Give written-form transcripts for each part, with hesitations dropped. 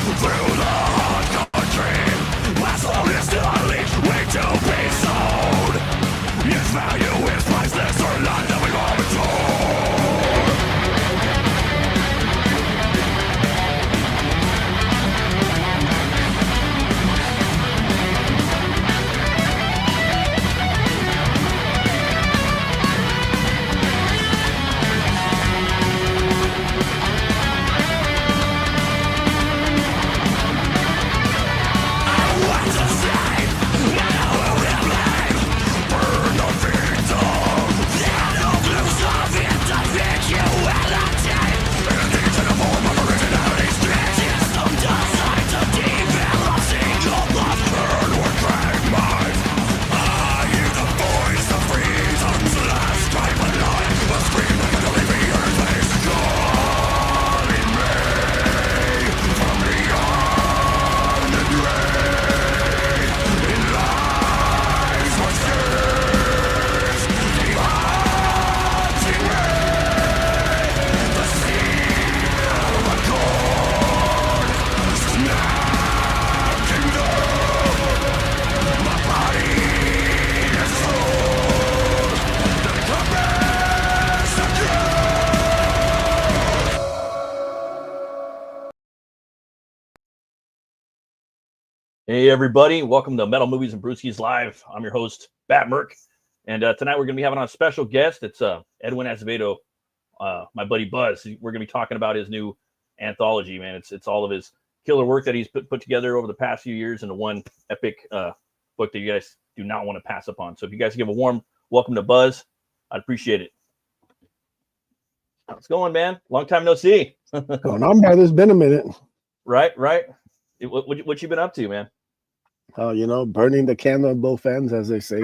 through the hot country. Last long is still unleashed, wait to be sold. Its value is priceless, or not that we all been told. Hey everybody, welcome to Metal Movies and Brewsky'S Live. I'm your host, Bat Merc, and tonight we're going to be having on a special guest. It's Edwin Azevedo, my buddy Buzz. We're going to be talking about his new anthology, man. It's all of his killer work that he's put together over the past few years into one epic book that you guys do not want to pass up on. So if you guys give a warm welcome to Buzz, I'd appreciate it. How's it going, man? Long time no see. Going on, brother. It's been a minute. Right. What you been up to, man? Oh, burning the candle at both ends, as they say,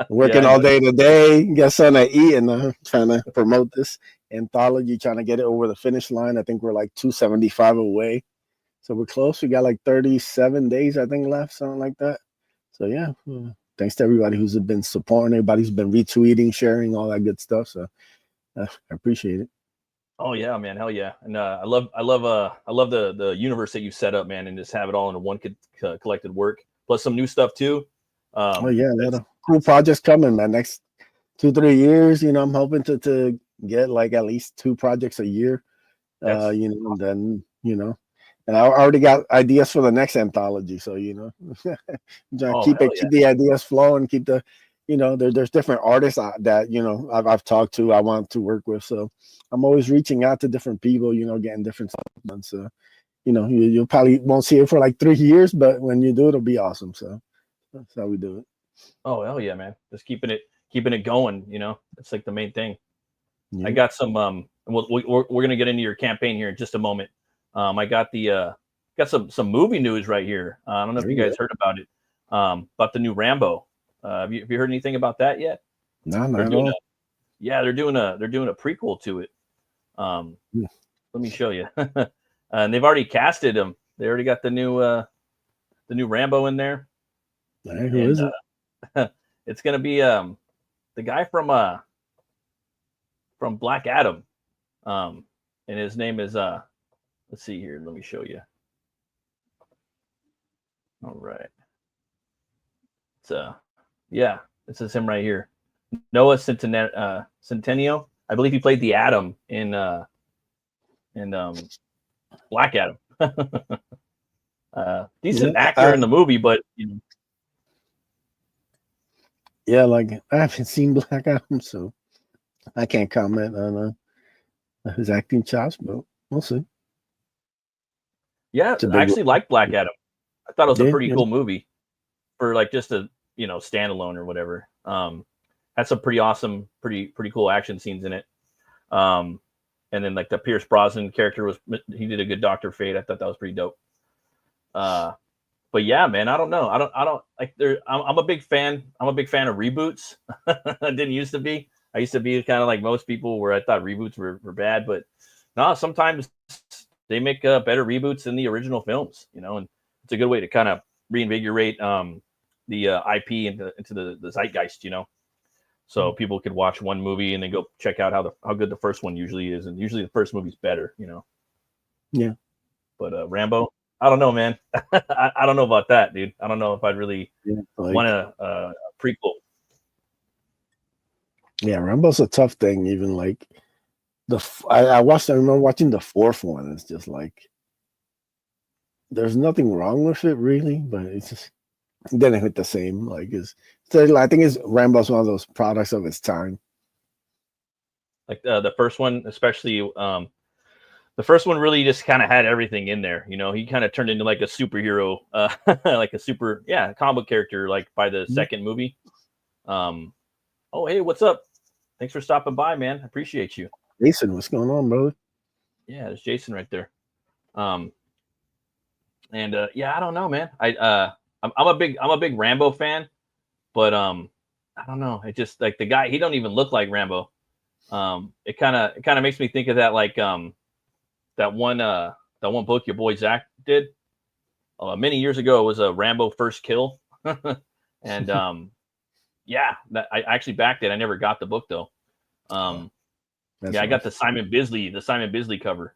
working all day today, get something to eat, and trying to promote this anthology, trying to get it over the finish line. I think we're like 275 away. So we're close. We got like 37 days, I think, left, something like that. So, yeah, thanks to everybody who's been supporting, everybody who's been retweeting, sharing, all that good stuff. So I appreciate it. Oh yeah, man, hell yeah! And I love the universe that you set up, man, and just have it all into one collected work, plus some new stuff too. A lot of cool projects coming, man. Next 2-3 years, I'm hoping to get like at least 2 projects a year. And then and I already got ideas for the next anthology. So keep the ideas flowing, keep the there's different artists that I've talked to, I want to work with. So I'm always reaching out to different people, getting different stuff done. So you probably won't see it for like 3 years, but when you do, it'll be awesome. So that's how we do it. Oh hell yeah, man! Just keeping it going. It's like the main thing. Yeah. I got some. We're gonna get into your campaign here in just a moment. I got some movie news right here. I don't know if you guys heard about it. About the new Rambo. Have you heard anything about that yet? No, not at all. They're doing a prequel to it. Let me show you. And they've already casted him. They already got the new Rambo in there. Who is it? It's gonna be the guy from Black Adam. And his name is let's see here. Let me show you. All right. This is him right here. Noah Centineo. I believe he played the Atom in Black Adam. Decent actor in the movie, but like I haven't seen Black Adam, so I can't comment on his acting chops, but we'll see. Yeah, I actually like Black Adam. I thought it was a pretty cool movie for like just a standalone or whatever. Had some pretty awesome, pretty cool action scenes in it. And then like the Pierce Brosnan character he did a good Dr. Fate. I thought that was pretty dope. But yeah, man, I don't know. I don't like I'm a big fan. I'm a big fan of reboots. I didn't used to be. I used to be kind of like most people where I thought reboots were bad, but no, sometimes they make better reboots than the original films, and it's a good way to kind of reinvigorate the IP into the zeitgeist, so people could watch one movie and then go check out how good the first one usually is, and usually the first movie's better, Yeah. But Rambo, I don't know, man. I don't know about that, dude. I don't know if I'd really like, want a prequel. Yeah, Rambo's a tough thing. Even like I remember watching the fourth one. It's just like there's nothing wrong with it really, but it's just it didn't hit the same. Like I think Rambo's one of those products of its time. Like the first one, especially the first one really just kind of had everything in there. You know, he kind of turned into like a superhero, like a comic book character, like by the second movie. Oh, hey, what's up? Thanks for stopping by, man. I appreciate you. Jason, what's going on, brother? Yeah, there's Jason right there. I don't know, man. I'm a big Rambo fan, but I don't know. It just like the guy, he don't even look like Rambo. It kind of makes me think of that like that one book your boy Zach did many years ago. It was a Rambo First Kill, and that I actually backed it. I never got the book though. I got the Simon Bisley cover.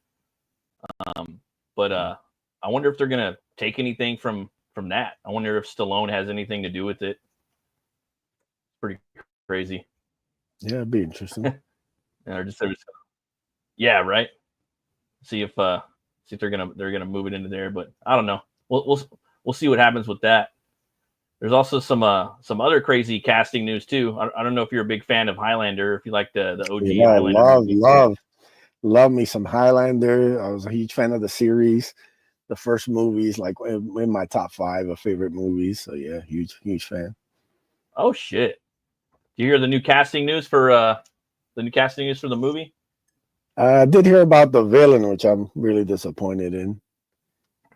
But I wonder if they're gonna take anything from that. I wonder if Stallone has anything to do with it. Pretty crazy. Yeah, it'd be interesting. Yeah, right. See if they're gonna move it into there, but I don't know. We'll see what happens with that. There's also some other crazy casting news too. I don't know if you're a big fan of Highlander, if you like the OG Highlander. Love me some Highlander. I was a huge fan of the series. The first movies, like in my top 5 of favorite movies. So yeah, huge fan. Oh shit! Do you hear the new casting news for the movie? I did hear about the villain, which I'm really disappointed in.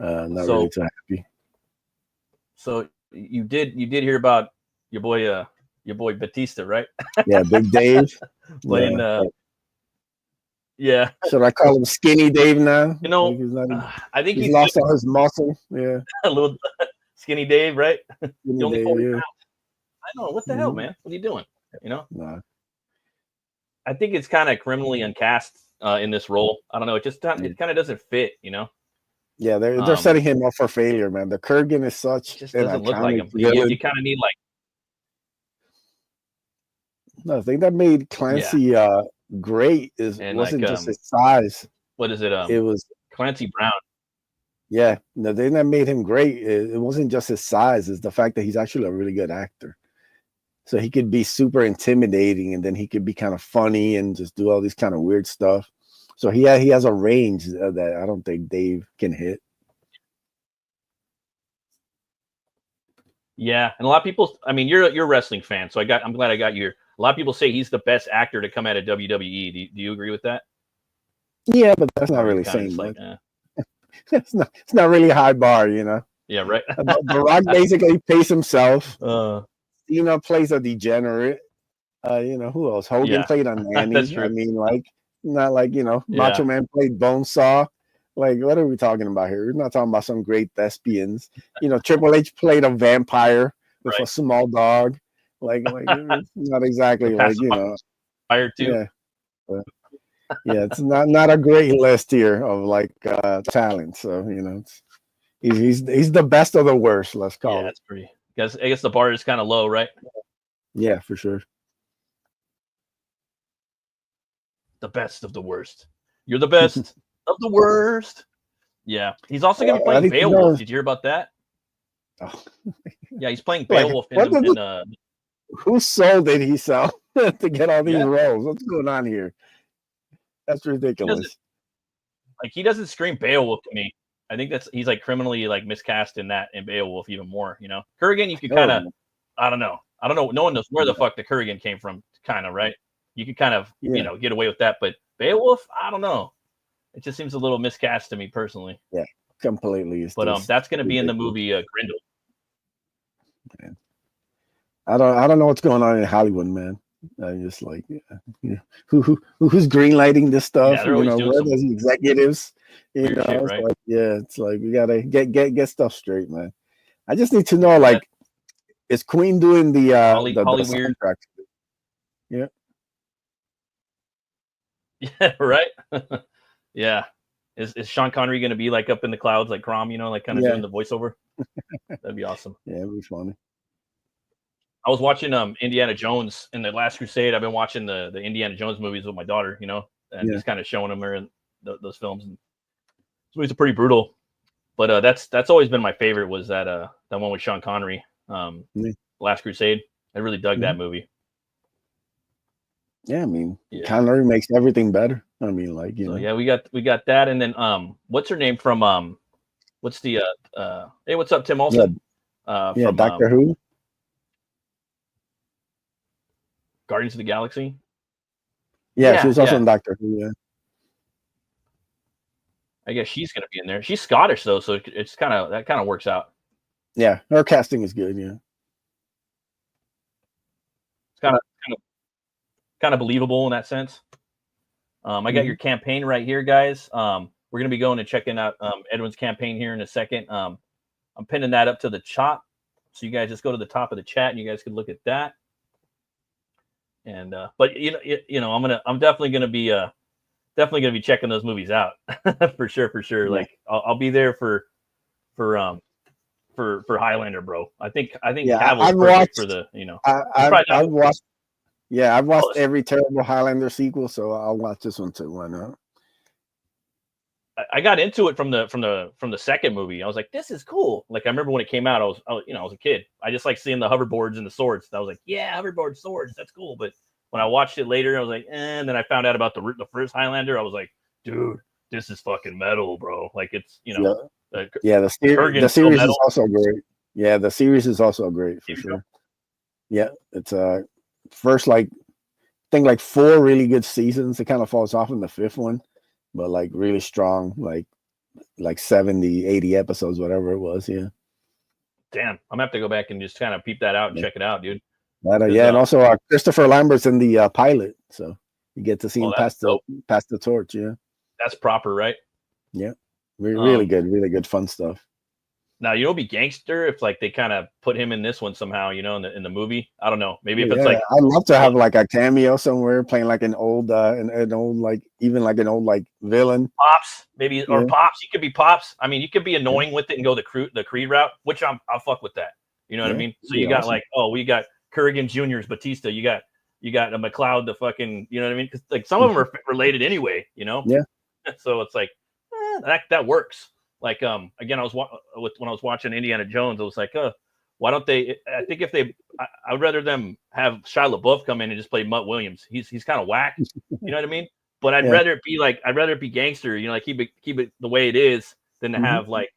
Not really too happy. So you did hear about your boy Batista, right? Yeah, Big Dave. Playing yeah. Should I call him Skinny Dave now? You know, I think he's lost all his muscle. Yeah. A little Skinny Dave, right? Skinny Dave, yeah. I know. What the hell, man? What are you doing? You know? Nah. I think it's kind of criminally uncast in this role. I don't know. It kind of doesn't fit, you know? Yeah, they're setting him up for failure, man. The Kurgan is such just doesn't look like him. You kind of need like. No, the thing that made Clancy great wasn't like, just his size. What is it? It was Clancy Brown. Yeah, the thing that made him great, it wasn't just his size, it's the fact that he's actually a really good actor. So he could be super intimidating, and then he could be kind of funny and just do all these kind of weird stuff. So he has a range that I don't think Dave can hit. Yeah, and a lot of people. I mean, you're a wrestling fan, so I'm glad I got you here. A lot of people say he's the best actor to come out of WWE. Do you agree with that? Yeah, but that's not really saying much. It's not really a high bar, you know. Yeah, right. The Rock basically pays himself. Cena plays a degenerate. You know, who else? Hogan played a nanny. That's true. I mean, like, not like, you know, Macho Man played Bonesaw. Like, what are we talking about here? We're not talking about some great thespians. You know, Triple H played a vampire with a small dog. Like it's not exactly like, you know. Fire too. Yeah. Yeah, it's not a great list here of like talent. So, you know, he's the best of the worst, let's call it. That's pretty. I guess the bar is kind of low, right? Yeah, for sure. The best of the worst. You're the best of the worst. Yeah. He's also going to be playing Beowulf. Did you hear about that? Oh. Yeah, he's playing Beowulf whose soul did he sell to get all these roles? What's going on here? That's ridiculous. He doesn't scream Beowulf to me. I think he's like criminally like miscast in Beowulf even more, you know. Kurgan, you could kind of, I don't know. No one knows where the fuck the Kurgan came from, kind of, right? You could kind of, you know, get away with that, but Beowulf, I don't know. It just seems a little miscast to me personally. Yeah, completely. But that's going to be in the movie Grindel. Man. I don't know what's going on in Hollywood, man. I just like, who's greenlighting this stuff? Yeah, you know, where are those executives? You know, shit, right? It's like we gotta get stuff straight, man. I just need to know, like, is Queen doing the soundtrack? Yeah. Yeah, right. Yeah. Is Sean Connery going to be like up in the clouds like Crom, you know, like kind of doing the voiceover? That'd be awesome. Yeah, it'd be funny. I was watching Indiana Jones in the Last Crusade. I've been watching the Indiana Jones movies with my daughter, you know, and just kind of showing them her in those films. And those movies are pretty brutal, but that's always been my favorite. Was that one with Sean Connery, Last Crusade. I really dug that movie. Yeah, I mean, Connery makes everything better. I mean, like you know. Yeah, we got that, and then what's her name from what's the hey, what's up, Tim Olsen? From Doctor Who. Guardians of the Galaxy. Yeah, she was also in Doctor Who. Yeah, I guess she's gonna be in there. She's Scottish though, so it's kind of works out. Yeah, her casting is good. Yeah, it's kind of believable in that sense. I got your campaign right here, guys. We're gonna be going and checking out Edwin's campaign here in a second. I'm pinning that up to the top, so you guys just go to the top of the chat and you guys can look at that. And but you know, I'm definitely gonna be checking those movies out for sure. Yeah. Like I'll be there for Highlander, bro. I think Cavill's perfect for the, you know. I've watched. Yeah, I've watched every terrible Highlander sequel, so I'll watch this one too. Why not? I got into it from the second movie. I was like, this is cool. Like I remember when it came out, I was a kid. I just like seeing the hoverboards and the swords. I was like, yeah, hoverboard swords, that's cool. But when I watched it later, I was like, and then I found out about the first Highlander. I was like, dude, this is fucking metal, bro. Like it's, you know, the series is also great. Yeah, the series is also great for sure. Yeah, it's first I think 4 really good seasons. It kind of falls off in the 5th one, but like really strong, like 70, 80 episodes, whatever it was. Yeah. Damn, I'm gonna have to go back and just kind of peep that out and check it out, dude. And also Christopher Lambert's in the pilot, so you get to see him pass the torch. Yeah, that's proper, right? Yeah, really good fun stuff. Now, you know, be gangster if like they kind of put him in this one somehow, you know, in the movie. I don't know. Maybe if it's like I'd love to have like a cameo somewhere playing like an old an old like villain. Pops, maybe or Pops. You could be Pops. I mean, you could be annoying with it and go the Creed route, which I'll fuck with that. You know what I mean? So you got we got Kurgan Jr.'s Batista. You got a McLeod, the fucking, you know what I mean? Because like some of them are related anyway, you know. Yeah. So it's like that works. Like again, when I was watching Indiana Jones, I was like, why don't they? I think I'd rather them have Shia LaBeouf come in and just play Mutt Williams. He's kind of whack, you know what I mean? But I'd rather it be gangster, you know, like keep it the way it is than to have like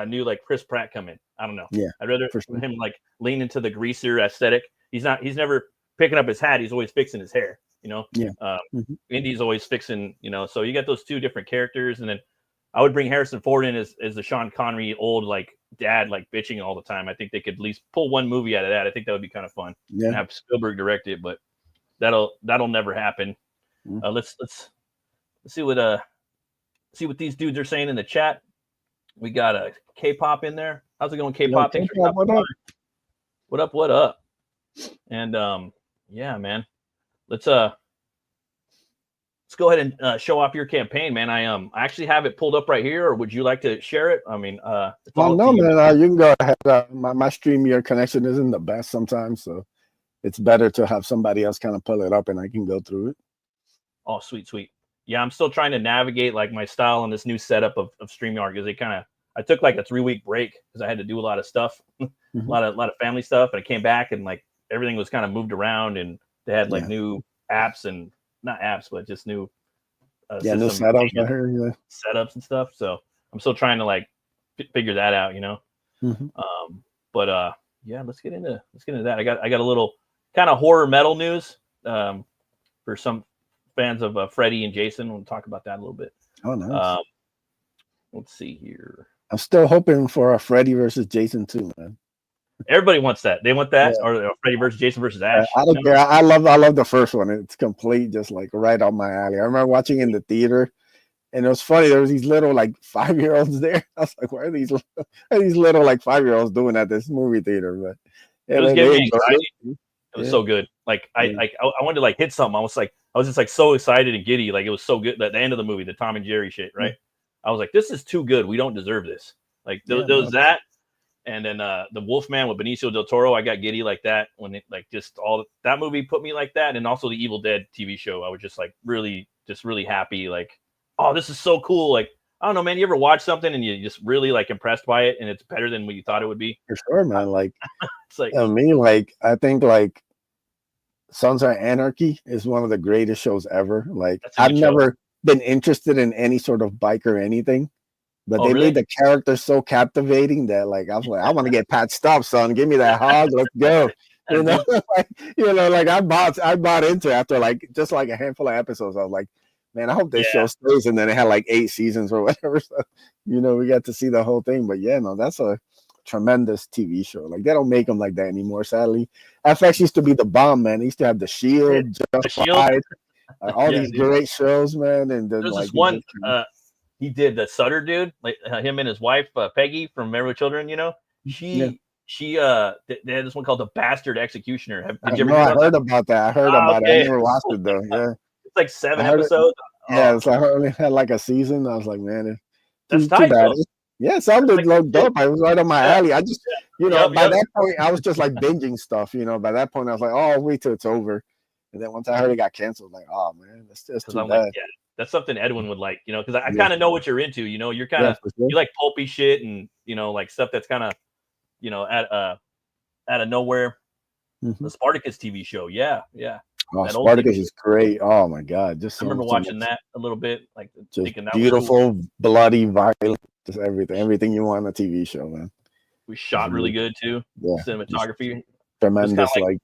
new like Chris Pratt come in. I don't know. Yeah, I'd rather him like lean into the greaser aesthetic. He's never picking up his hat. He's always fixing his hair, you know. Yeah. Indy's always fixing, you know. So you got those two different characters, and then I would bring Harrison Ford in as the Sean Connery old like dad, like bitching all the time. I think they could at least pull one movie out of that. I think that would be kind of fun. Yeah. And have Spielberg direct it, but that'll never happen. Let's see what these dudes are saying in the chat. We got a K-pop in there. How's it going, K-pop? Thanks for coming on. What up? And yeah, man. Let's go ahead and show off your campaign, man. I actually have it pulled up right here, or would you like to share it? I mean, no, man. You can go ahead. My StreamYard connection isn't the best sometimes, so it's better to have somebody else kind of pull it up, and I can go through it. Oh, sweet. Yeah, I'm still trying to navigate like my style on this new setup of StreamYard because I took like a 3-week break because I had to do a lot of stuff, a lot of family stuff, and I came back and like everything was kind of moved around, and they had like new apps and not apps, but just new new setups, setups and stuff. So I'm still trying to like figure that out, you know. But yeah, let's get into that. I got a little kind of horror metal news for some fans of Freddy and Jason. We'll talk about that a little bit. Oh, nice. Let's see here. I'm still hoping for a Freddy versus Jason too, man. Everybody wants that. They want that, or Freddy versus Jason versus Ash. I don't care. I love the first one. It's complete, just like right on my alley. I remember watching in the theater, and it was funny. There was these little like 5-year-olds there. I was like, "Why are these little like 5-year-olds doing at this movie theater?" But it was getting anxiety. It was so good. Like I wanted to like hit something. I was just like so excited and giddy. Like it was so good. At the end of the movie, the Tom and Jerry shit, right? I was like, this is too good. We don't deserve this. Like there was that, and then the Wolfman with Benicio del Toro. I got giddy like that when it like just all that movie put me like that, and also the Evil Dead TV show. I was just like really happy. Like, oh, this is so cool. Like, I don't know, man. You ever watch something and you just really like impressed by it, and it's better than what you thought it would be? For sure, man. Like, it's like me, like I think like Sons of Anarchy is one of the greatest shows ever. Like, I've never been interested in any sort of bike or anything. But they made the character so captivating that, like, I was like, I want to get patched up, son. Give me that hog. Let's go. Like I bought into it after like just like a handful of episodes. I was like, man, I hope this show stays. And then it had like 8 seasons or whatever. So, we got to see the whole thing. But yeah, no, that's a tremendous TV show. Like, they don't make them like that anymore, sadly. FX used to be the bomb, man. They used to have The Shield, all these great shows, man. And then there's this one. He did the Sutter dude, like him and his wife Peggy from Married with Children. She they had this one called The Bastard Executioner. Did you ever I heard about that. I heard about it. I never watched it though. Yeah, it's like 7 episodes. It's like I only had like a season. I was like, man, that's too bad. Yeah, it sounded like dope. I was right on my alley. I just, by that point, I was just like binging stuff. By that point, I was like, oh, I'll wait till it's over. And then once I heard it got canceled, like, oh man, that's just too bad. Like, that's something Edwin would like, because I kind of know what you're into. You're kind of you like pulpy shit and like stuff that's kind of out of nowhere. The Spartacus TV show, yeah. Oh, Spartacus is great. Oh my god, I remember watching that a little bit, like just thinking that beautiful, was cool. bloody, violent, just everything you want on a TV show, man. We shot really good too. Yeah, cinematography tremendous, like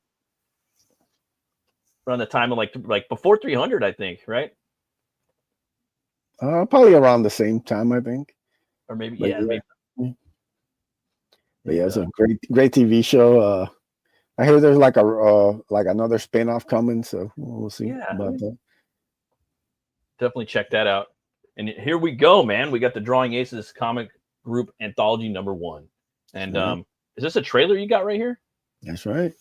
around the time of like before 300, I think, right? Probably around the same time, I think. Or maybe, maybe. But yeah, it's a great TV show. I hear there's like another spin-off coming, so we'll see about that. Definitely check that out. And here we go, man. We got the Drawing Aces comic group anthology #1. And is this a trailer you got right here? That's right.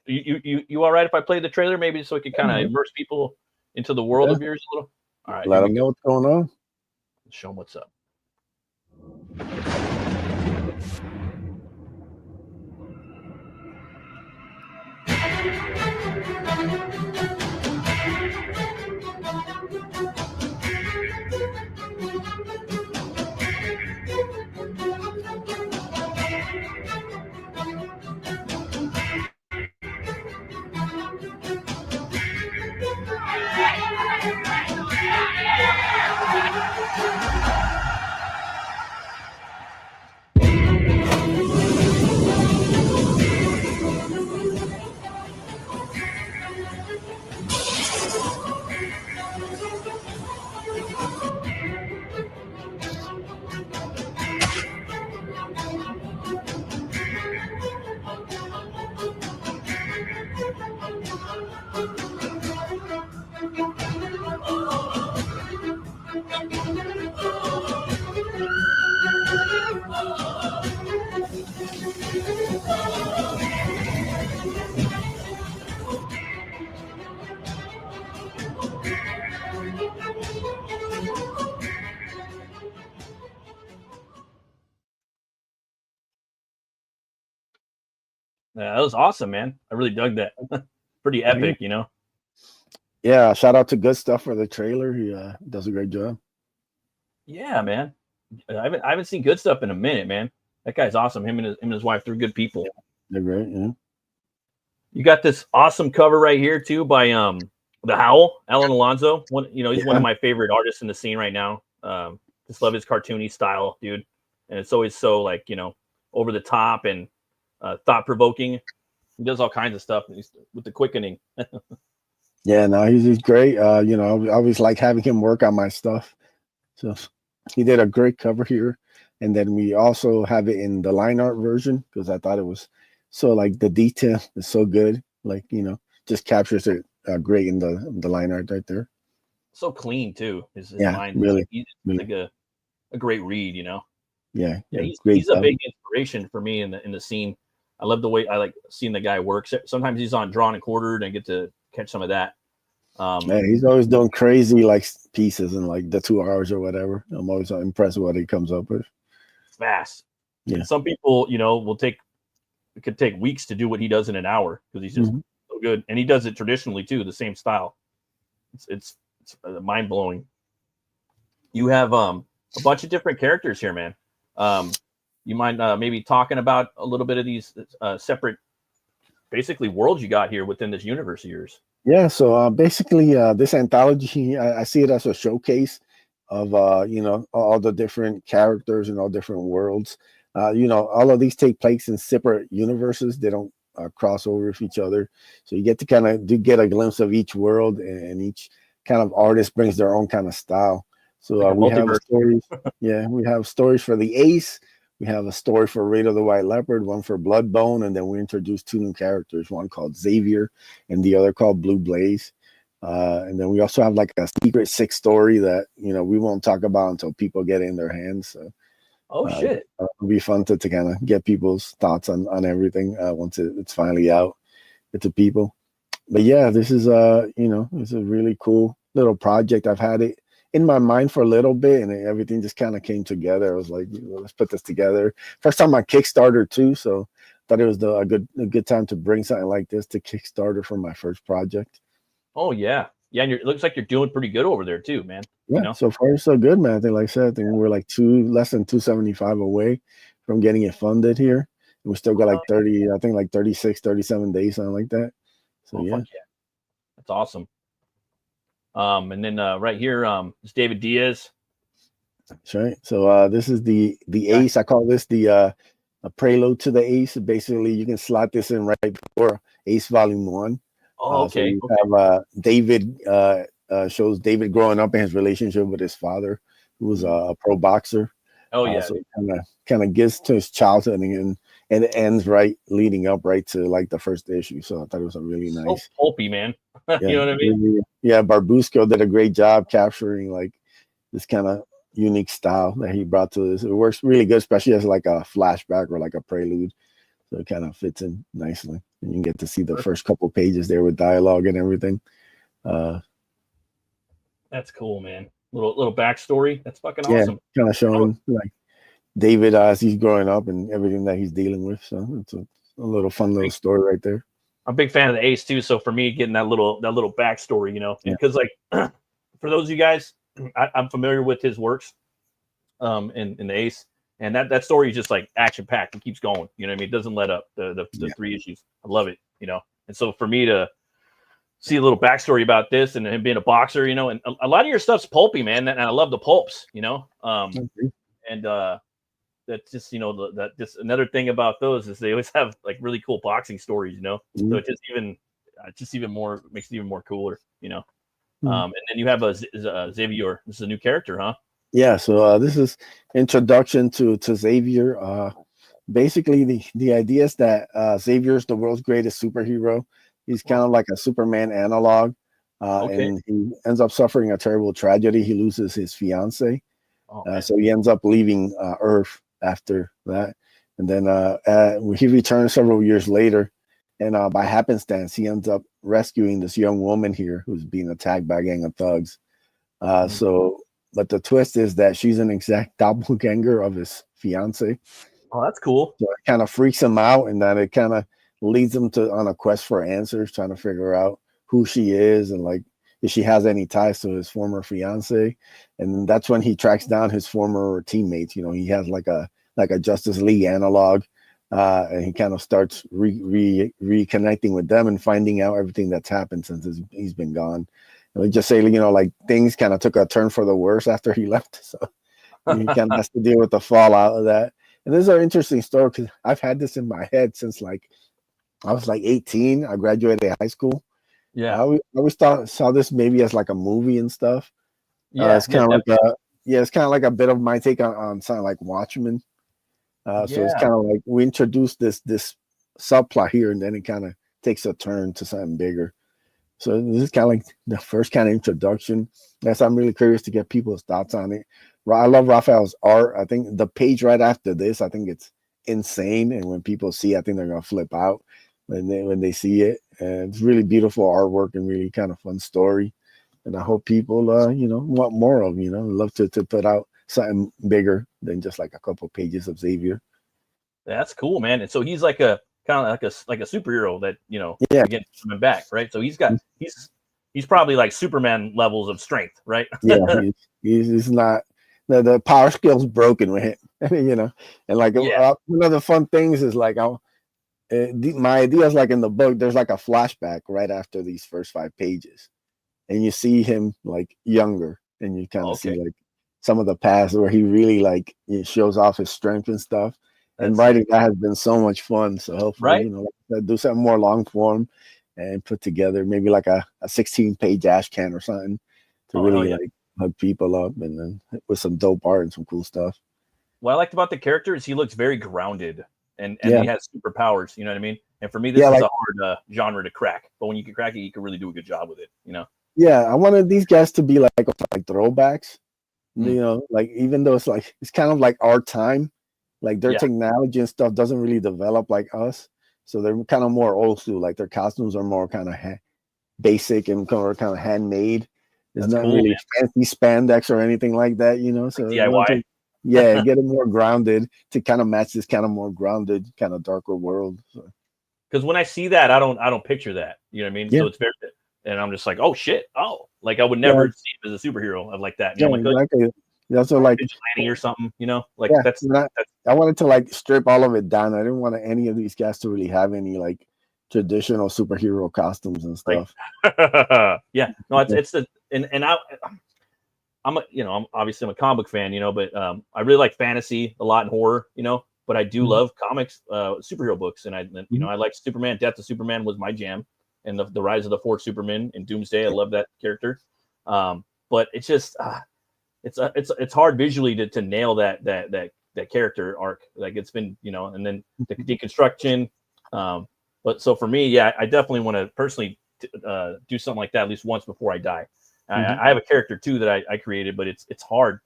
You all right if I play the trailer, maybe so we can kind of immerse people into the world of yours a little? All right, let them know what's going on. Show them what's up. Yeah, that was awesome, man. I really dug that. Pretty epic, Yeah, shout out to Good Stuff for the trailer. He does a great job. Yeah, man. I haven't seen Good Stuff in a minute, man. That guy's awesome. Him and his wife, they're good people. They're great, yeah. You got this awesome cover right here too by The Howl, Alan Alonso. He's one of my favorite artists in the scene right now. Just love his cartoony style, dude. And it's always so like, over the top and thought provoking. He does all kinds of stuff with the quickening. Yeah, no, he's great. I always like having him work on my stuff. So he did a great cover here. And then we also have it in the line art version because I thought it was so like the detail is so good. Like, just captures it great in the line art right there. So clean too. His line, really, he's like a great read, Yeah, he's a big inspiration for me in the scene. I love the way I like seeing the guy work. Sometimes he's on Drawn and Quartered and I get to catch some of that. Man, he's always doing crazy like pieces in like the 2 hours or whatever. I'm always impressed with what he comes up with. Fast. Yeah. And some people, it could take weeks to do what he does in an hour because he's just so good, and he does it traditionally too, the same style. It's mind blowing. You have a bunch of different characters here, man. You mind maybe talking about a little bit of these separate, basically, worlds you got here within this universe of yours? Yeah, so basically, this anthology, I see it as a showcase of all the different characters and all different worlds. All of these take place in separate universes. They don't cross over with each other, so you get to kind of get a glimpse of each world, and each kind of artist brings their own kind of style. So Like we have stories. Yeah, we have stories for the Ace. We have a story for Raid of the White Leopard, one for Bloodbone, and then we introduced 2 new characters, one called Xavier and the other called Blue Blaze. And then we also have like a secret 6 story that we won't talk about until people get it in their hands. So shit, it'll be fun to kind of get people's thoughts on everything once it's finally out to people. But yeah, this is it's a really cool little project. I've had it in my mind for a little bit, and everything just kind of came together. I was like, let's put this together. First time on Kickstarter too, so thought it was a good time to bring something like this to Kickstarter for my first project. Oh yeah, and it looks like you're doing pretty good over there too, man. Yeah, so far so good, man. I think, like I said, we're like less than 275 away from getting it funded here. And we still got like 30, I think like 36, 37 days, something like that. So yeah, that's awesome. And then right here, it's David Diaz. That's right. So this is the Ace. I call this the a prelude to the Ace. Basically, you can slot this in right before Ace Volume 1. Oh, okay. So you have David shows David growing up in his relationship with his father, who was a pro boxer. Oh yeah. So it kind of gets to his childhood, and it ends right leading up right to like the first issue. So I thought it was a really nice, pulpy, man. Yeah, you know what I mean? Really, yeah, Brewsky's did a great job capturing like this kind of unique style that he brought to this. It works really good, especially as like a flashback or like a prelude. So it kind of fits in nicely, and you can get to see the first couple pages there with dialogue and everything. That's cool, man. Little backstory. That's fucking awesome. Kind of showing like David as he's growing up and everything that he's dealing with. So it's a little fun little story right there. I'm a big fan of the Ace too. So for me, getting that little backstory, because like for those of you guys, I'm familiar with his works, in the Ace, and that story is just like action packed. It keeps going. You know what I mean? It doesn't let up. The 3 issues. I love it. And so for me to see a little backstory about this and him being a boxer, and a lot of your stuff's pulpy, man. And I love the pulps, and that's just that just another thing about those is they always have like really cool boxing stories, so it just even more makes it even more cooler, and then you have a Xavier. This is a new character, huh? Yeah, so this is introduction to Xavier. Basically the idea is that Xavier is the world's greatest superhero. He's kind of like a Superman analog, and he ends up suffering a terrible tragedy. He loses his fiance. So he ends up leaving Earth after that, and then he returns several years later, and by happenstance he ends up rescuing this young woman here who's being attacked by a gang of thugs. But the twist is that she's an exact doppelganger of his fiance. Oh, that's cool. So it kind of freaks him out, and then it kind of leads him on a quest for answers, trying to figure out who she is and like if she has any ties to his former fiance. And that's when he tracks down his former teammates. He has like a Justice League analog, and he kind of starts reconnecting with them and finding out everything that's happened since he's been gone. And we just say, like things kind of took a turn for the worse after he left. So he kind of has to deal with the fallout of that. And this is an interesting story because I've had this in my head since like I was like 18. I graduated high school. Yeah, I always saw this maybe as like a movie and stuff. It's kind of it's kind of like a bit of my take on something like Watchmen. So it's kind of like we introduced this subplot here, and then it kind of takes a turn to something bigger. So this is kind of like the first kind of introduction. Yes, I'm really curious to get people's thoughts on it. I love Raphael's art. I think the page right after this, I think it's insane. And when people see, I think they're gonna flip out. when they see it. And it's really beautiful artwork and really kind of fun story. And I hope people want more of, love to put out something bigger than just like a couple pages of Xavier. That's cool, man. And so he's like a kind of like a superhero that Yeah, again coming back, right? So he's probably like Superman levels of strength, right? yeah, he's not the power skill's broken with him, And like Yeah. one of the fun things is like my idea is like in the book, there's like a flashback right after these first 5 pages, and you see him like younger, and you kind of see like some of the past where he really like shows off his strength and stuff. And writing that has been so much fun. So hopefully, do something more long form and put together maybe like a 16-page ash can or something to really like hook people up, and then with some dope art and some cool stuff. What I liked about the character is he looks very grounded, and he has superpowers. You know what I mean? And for me, this is a hard genre to crack. But when you can crack it, you can really do a good job with it. Yeah, I wanted these guys to be like throwbacks. Like even though it's kind of like our time, like their technology and stuff doesn't really develop like us, so they're kind of more old school. Like their costumes are more kind of basic and kind of handmade. There's not really fancy spandex or anything like that, So DIY. Get it more grounded to kind of match this kind of more grounded, kind of darker world. Because when I see that, I don't picture that. You know what I mean? Yeah. So it's very, and I'm just like, oh shit, like I would never see him as a superhero of like that. Yeah, like, exactly. That's what like vigilante or something. Like that's. I wanted to like strip all of it down. I didn't want any of these guys to really have any like traditional superhero costumes and stuff. Yeah, no, it's the and I'm obviously I'm a comic book fan, but I really like fantasy a lot and horror, but I do love comics, superhero books, and I like Superman. Death of Superman was my jam, and the Rise of the Fourth Superman and Doomsday. I love that character, but it's just it's hard visually to nail that character arc. Like it's been and then the deconstruction. But so for me, I definitely want to personally do something like that at least once before I die. I have a character too that I created, but it's hard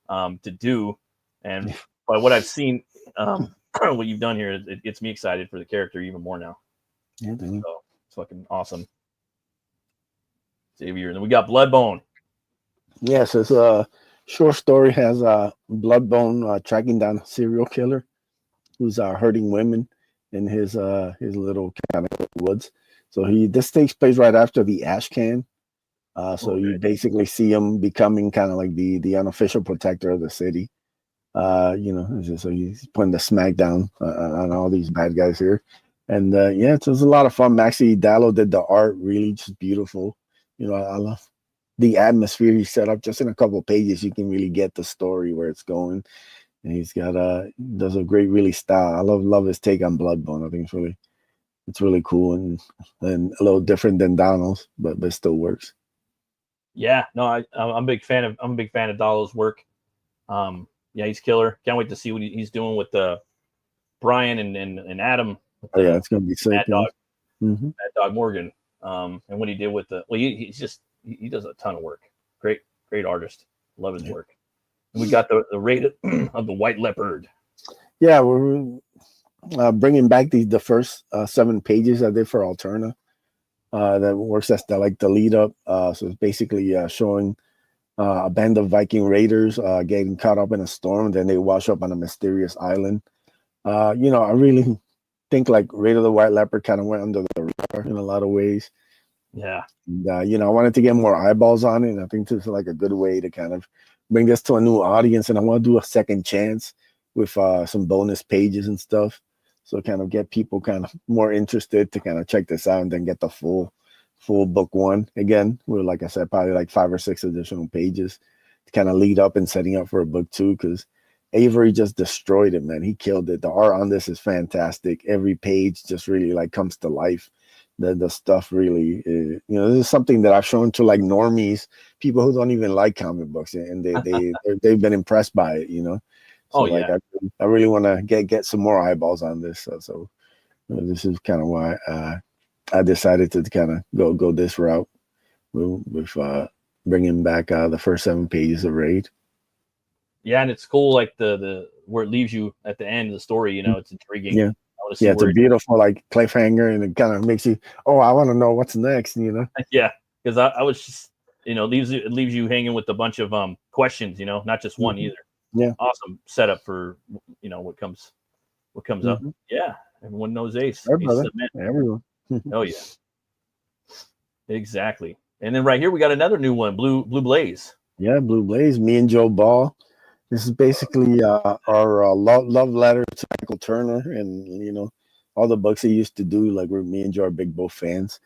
to do. And by what I've seen, what you've done here, it gets me excited for the character even more now. Yeah, so it's fucking awesome. Xavier, and then we got Bloodbone. Yes, it's a short story. Has Bloodbone tracking down a serial killer who's hurting women in his little kind of woods. So this takes place right after the ash can. So you basically see him becoming kind of like the unofficial protector of the city. So he's putting the smackdown on all these bad guys here. And it was a lot of fun. Maxi Dallo did the art, really just beautiful. I love the atmosphere he set up. Just in a couple of pages, you can really get the story where it's going. And he's got does a great really style. I love his take on Bloodbone. I think it's really cool and a little different than Donald's, but it still works. Yeah, no, I'm a big fan of Dallo's work. He's killer. Can't wait to see what he's doing with Brian and Adam. It's gonna be sick. Mad Dog, Mad Dog Morgan. And what he did with he does a ton of work. Great artist. Love his work. And we got the rate of the White Leopard. Yeah, we're bringing back the first 7 pages I did for Alterna. That works as the lead up. So it's basically showing a band of Viking raiders getting caught up in a storm. Then they wash up on a mysterious island. I really think like Raid of the White Leopard kind of went under the radar in a lot of ways. Yeah. And, I wanted to get more eyeballs on it. And I think this is like a good way to kind of bring this to a new audience. And I want to do a second chance with some bonus pages and stuff. So kind of get people kind of more interested to kind of check this out and then get the full book one. Again, we're, like I said, probably like 5 or 6 additional pages to kind of lead up and setting up for a book 2, because Avery just destroyed it, man. He killed it. The art on this is fantastic. Every page just really like comes to life. The stuff really, this is something that I've shown to like normies, people who don't even like comic books, and they've been impressed by it, So I really want to get some more eyeballs on this. So this is kind of why I decided to kind of go this route with bringing back the first 7 pages of Raid. Yeah, and it's cool, like the where it leaves you at the end of the story. It's intriguing. Yeah, I want see it's a where beautiful like cliffhanger, and it kind of makes you, oh, I want to know what's next, you know? yeah, because I was just, it leaves you hanging with a bunch of questions, not just one either. Yeah. Awesome setup for what comes up. Yeah, everyone knows Ace. Sure, Ace is brother. the man. Everyone. Oh yeah, exactly. And then right here we got another new one, Blue Blaze. Yeah, Blue Blaze. Me and Joe Ball. This is basically our love letter to Michael Turner, and all the books he used to do. Like me and Joe are big both fans,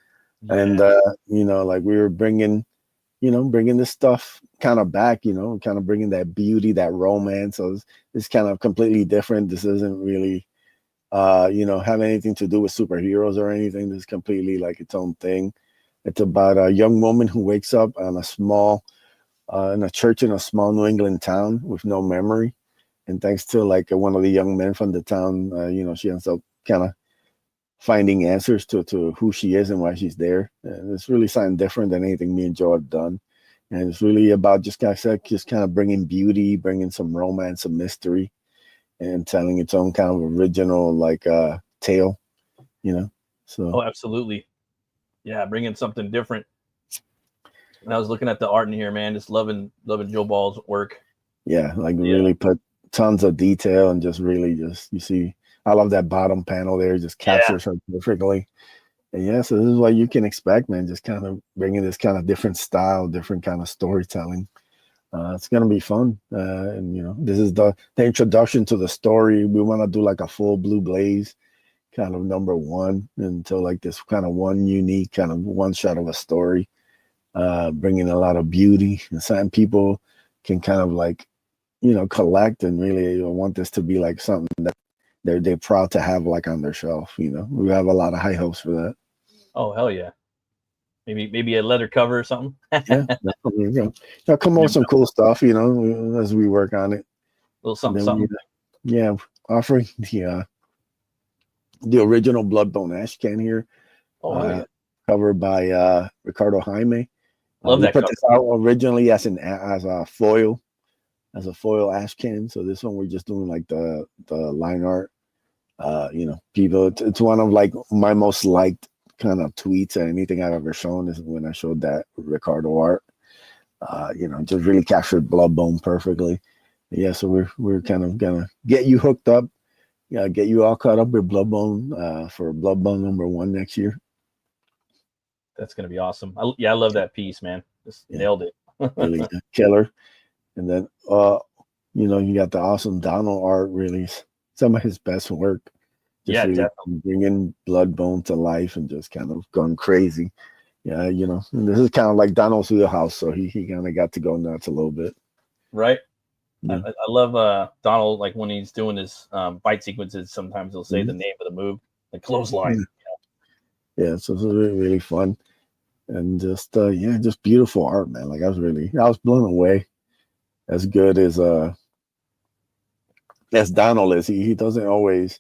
and like we were bringing this stuff kind of back, kind of bringing that beauty, that romance. So it's kind of completely different. This isn't really have anything to do with superheroes or anything. This is completely like its own thing. It's about a young woman who wakes up on a small in a church in a small New England town with no memory, and thanks to like one of the young men from the town, she ends up kind of finding answers to who she is and why she's there. And it's really something different than anything me and Joe have done. And it's really about just kind of bringing beauty, bringing some romance, some mystery, and telling its own kind of original like tale, So Oh, absolutely. Yeah, bringing something different. And I was looking at the art in here, man, just loving Joe Ball's work. Yeah, like really put tons of detail and just really you see. I love that bottom panel there; just captures her perfectly. And so this is what you can expect, man. Just kind of bringing this kind of different style, different kind of storytelling. It's gonna be fun, and this is the introduction to the story. We want to do like a full Blue Blaze kind of #1 until like this kind of one unique kind of one shot of a story, bringing a lot of beauty, and some people can kind of like collect and really want this to be like something that they're proud to have like on their shelf. We have a lot of high hopes for that. Oh hell yeah! Maybe a leather cover or something. They'll come up with some cool stuff, as we work on it. A little something. Offering the original Bloodbone ash can here. Oh, covered by Ricardo Jaime. Love that put cover. this out originally as a foil ash can. So this one we're just doing like the line art. People, it's one of like my most liked kind of tweets and anything I've ever shown is when I showed that Ricardo art. Just really captured Bloodbone perfectly. Yeah, so we're kind of gonna get you hooked up, get you all caught up with Bloodbone for Bloodbone #1 next year. That's gonna be awesome. I love that piece, man. Just nailed it. Really killer. And then you got the awesome Donald art, really some of his best work. Just really definitely bringing Bloodbone to life and just kind of going crazy. Yeah, and this is kind of like Donald's wheelhouse, so he kind of got to go nuts a little bit. Right. Yeah. I love Donald, like when he's doing his fight sequences, sometimes he'll say the name of the move, the clothesline. Yeah, so it's really, really fun. And just just beautiful art, man. Like I was blown away. As good as Donald is, he doesn't always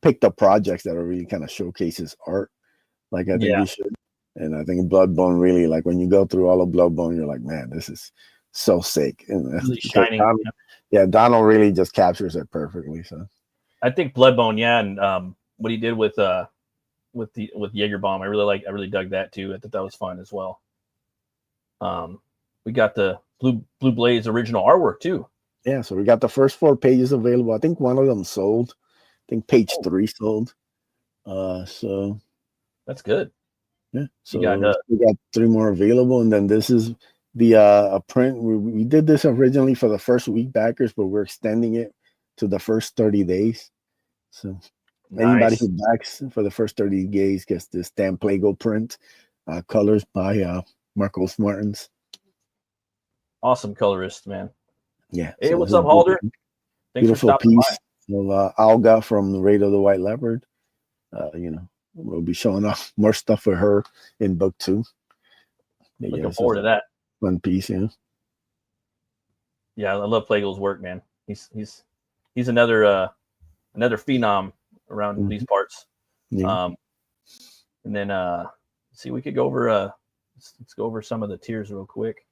pick the projects that are really kind of showcase his art. Like I think he should. And I think Bloodbone really, like when you go through all of Bloodbone, you're like, man, this is so sick. And Really shining. Donald really just captures it perfectly. So I think Bloodbone, and what he did with Jaegerbomb, I really dug that too. I thought that was fun as well. We got the Blue Blaze original artwork too. Yeah, so we got the first 4 pages available. I think one of them sold. I think page 3 sold. So that's good. Yeah, so we got 3 more available, and then this is the a print. We did this originally for the first week backers, but we're extending it to the first 30 days. So anybody who backs for the first 30 days gets this Dan Plago print, colors by Marcos Martins. Awesome colorist, man. Yeah. Hey, what's up, Halder? Beautiful piece of Alga from the Raid of the White Leopard. We'll be showing off more stuff for her in book 2. Looking forward to that. Fun piece, Yeah, I love Plago's work, man. He's another phenom around these parts. Yeah. And then see, we could go over let's go over some of the tiers real quick.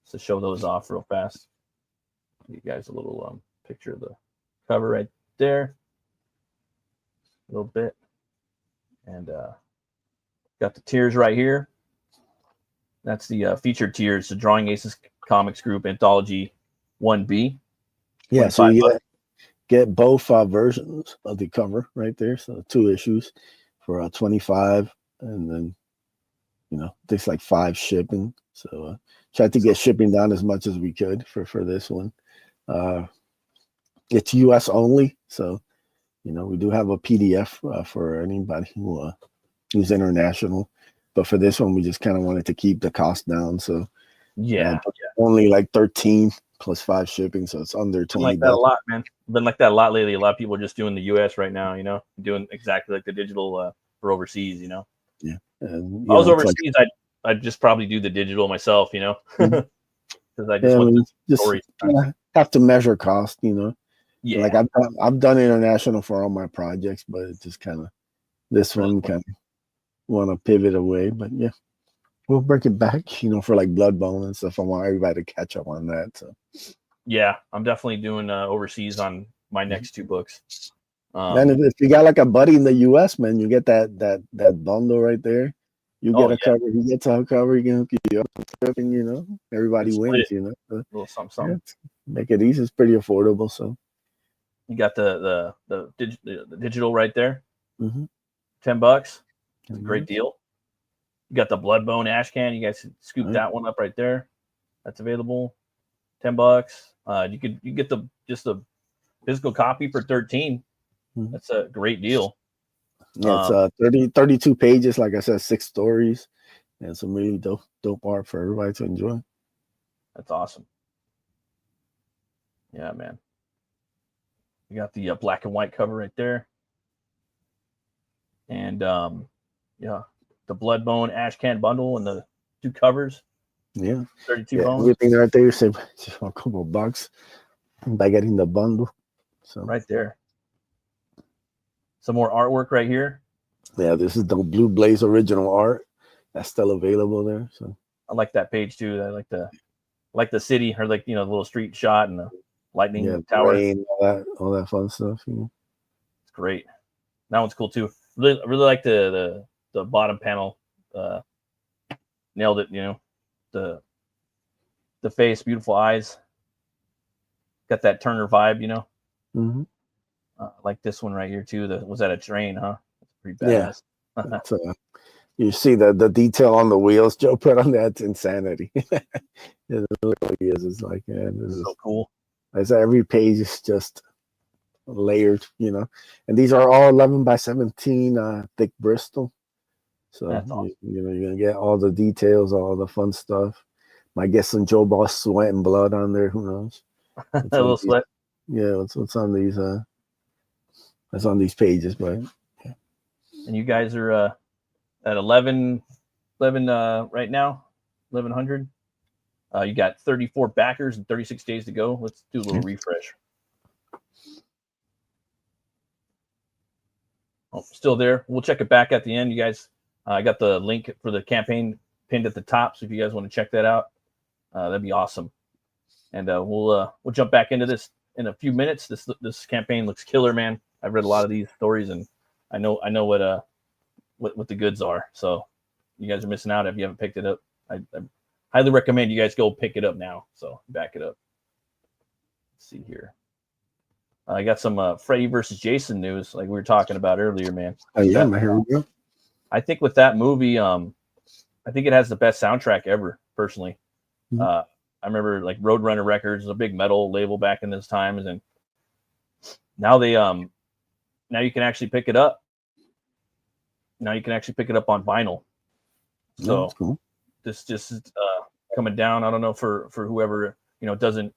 To show those off real fast. You guys a little picture of the cover right there, a little bit, and got the tiers right here. That's the featured tiers, the Drawing Aces Comics Group Anthology 1B. Yeah, so you get both versions of the cover right there. So 2 issues for 25, and then takes like 5 shipping. So tried to get shipping down as much as we could for this one. It's US only, so we do have a PDF for anybody who's international. But for this one, we just kind of wanted to keep the cost down. So only like 13 plus 5 shipping, so it's under 20. Like that a lot, man. Been like that a lot lately. A lot of people are just doing the US right now. Doing exactly like the digital for overseas. Yeah. And, I was overseas. I'd just probably do the digital myself. Because I just want the story. Have to measure cost. Yeah. Like I've done international for all my projects, but it's just kind of this one kind of want to pivot away. But yeah, we'll break it back. For like Bloodbone and stuff. I want everybody to catch up on that. So yeah, I'm definitely doing overseas on my next 2 books. And if you got like a buddy in the US, man, you get that bundle right there. You get a cover, he gets a cover, you can hook you up, and everybody wins. So, a little something. Make it easy. It's pretty affordable. So you got the digital right there, $10. It's a great deal. You got the Bloodbone ash can. You guys scoop that one up right there. That's available. $10. You get the physical copy for 13. That's a great deal. Yeah, it's 32 pages. Like I said, 6 stories, and some really dope art for everybody to enjoy. That's awesome. Yeah, man. You got the black and white cover right there, and the Bloodbone ash can bundle and the 2 covers. Yeah, 32 bones. Everything right there, save a couple bucks by getting the bundle. So right there. Some more artwork right here. Yeah, this is the Blue Blaze original art. That's still available there. So I like that page too. I like the city, or like the little street shot and the lightning tower. Rain, all that fun stuff. It's great. That one's cool too. Really like the bottom panel. Nailed it. The face, beautiful eyes. Got that Turner vibe. Like this one right here too. Was that a train, huh? That's pretty badass. Yeah. You see the detail on the wheels Joe put on that. It's insanity. It really is. It's like, this is so cool. I said, every page is just layered, and these are all 11 by 17 thick Bristol. So that's awesome. You're gonna get all the details, all the fun stuff. Might get some Joe Boss sweat and blood on there. Who knows? A little sweat. Yeah, what's on these? That's on these pages, but yeah. And you guys are at 11 right now, 1100. You got 34 backers and 36 days to go. Let's do a little refresh. Oh, still there. We'll check it back at the end. You guys, I got the link for the campaign pinned at the top. So if you guys want to check that out, that'd be awesome. And we'll jump back into this in a few minutes. This campaign looks killer, man. I've read a lot of these stories, and I know what the goods are. So you guys are missing out if you haven't picked it up. I highly recommend you guys go pick it up now. So back it up. Let's see here. I got some Freddy versus Jason news, like we were talking about earlier, man. Oh yeah, here we go. I think with that movie, I think it has the best soundtrack ever. Personally, I remember like Roadrunner Records was a big metal label back in those times, and now now you can actually pick it up. Now you can actually pick it up on vinyl. So cool. This just coming down. I don't know for whoever doesn't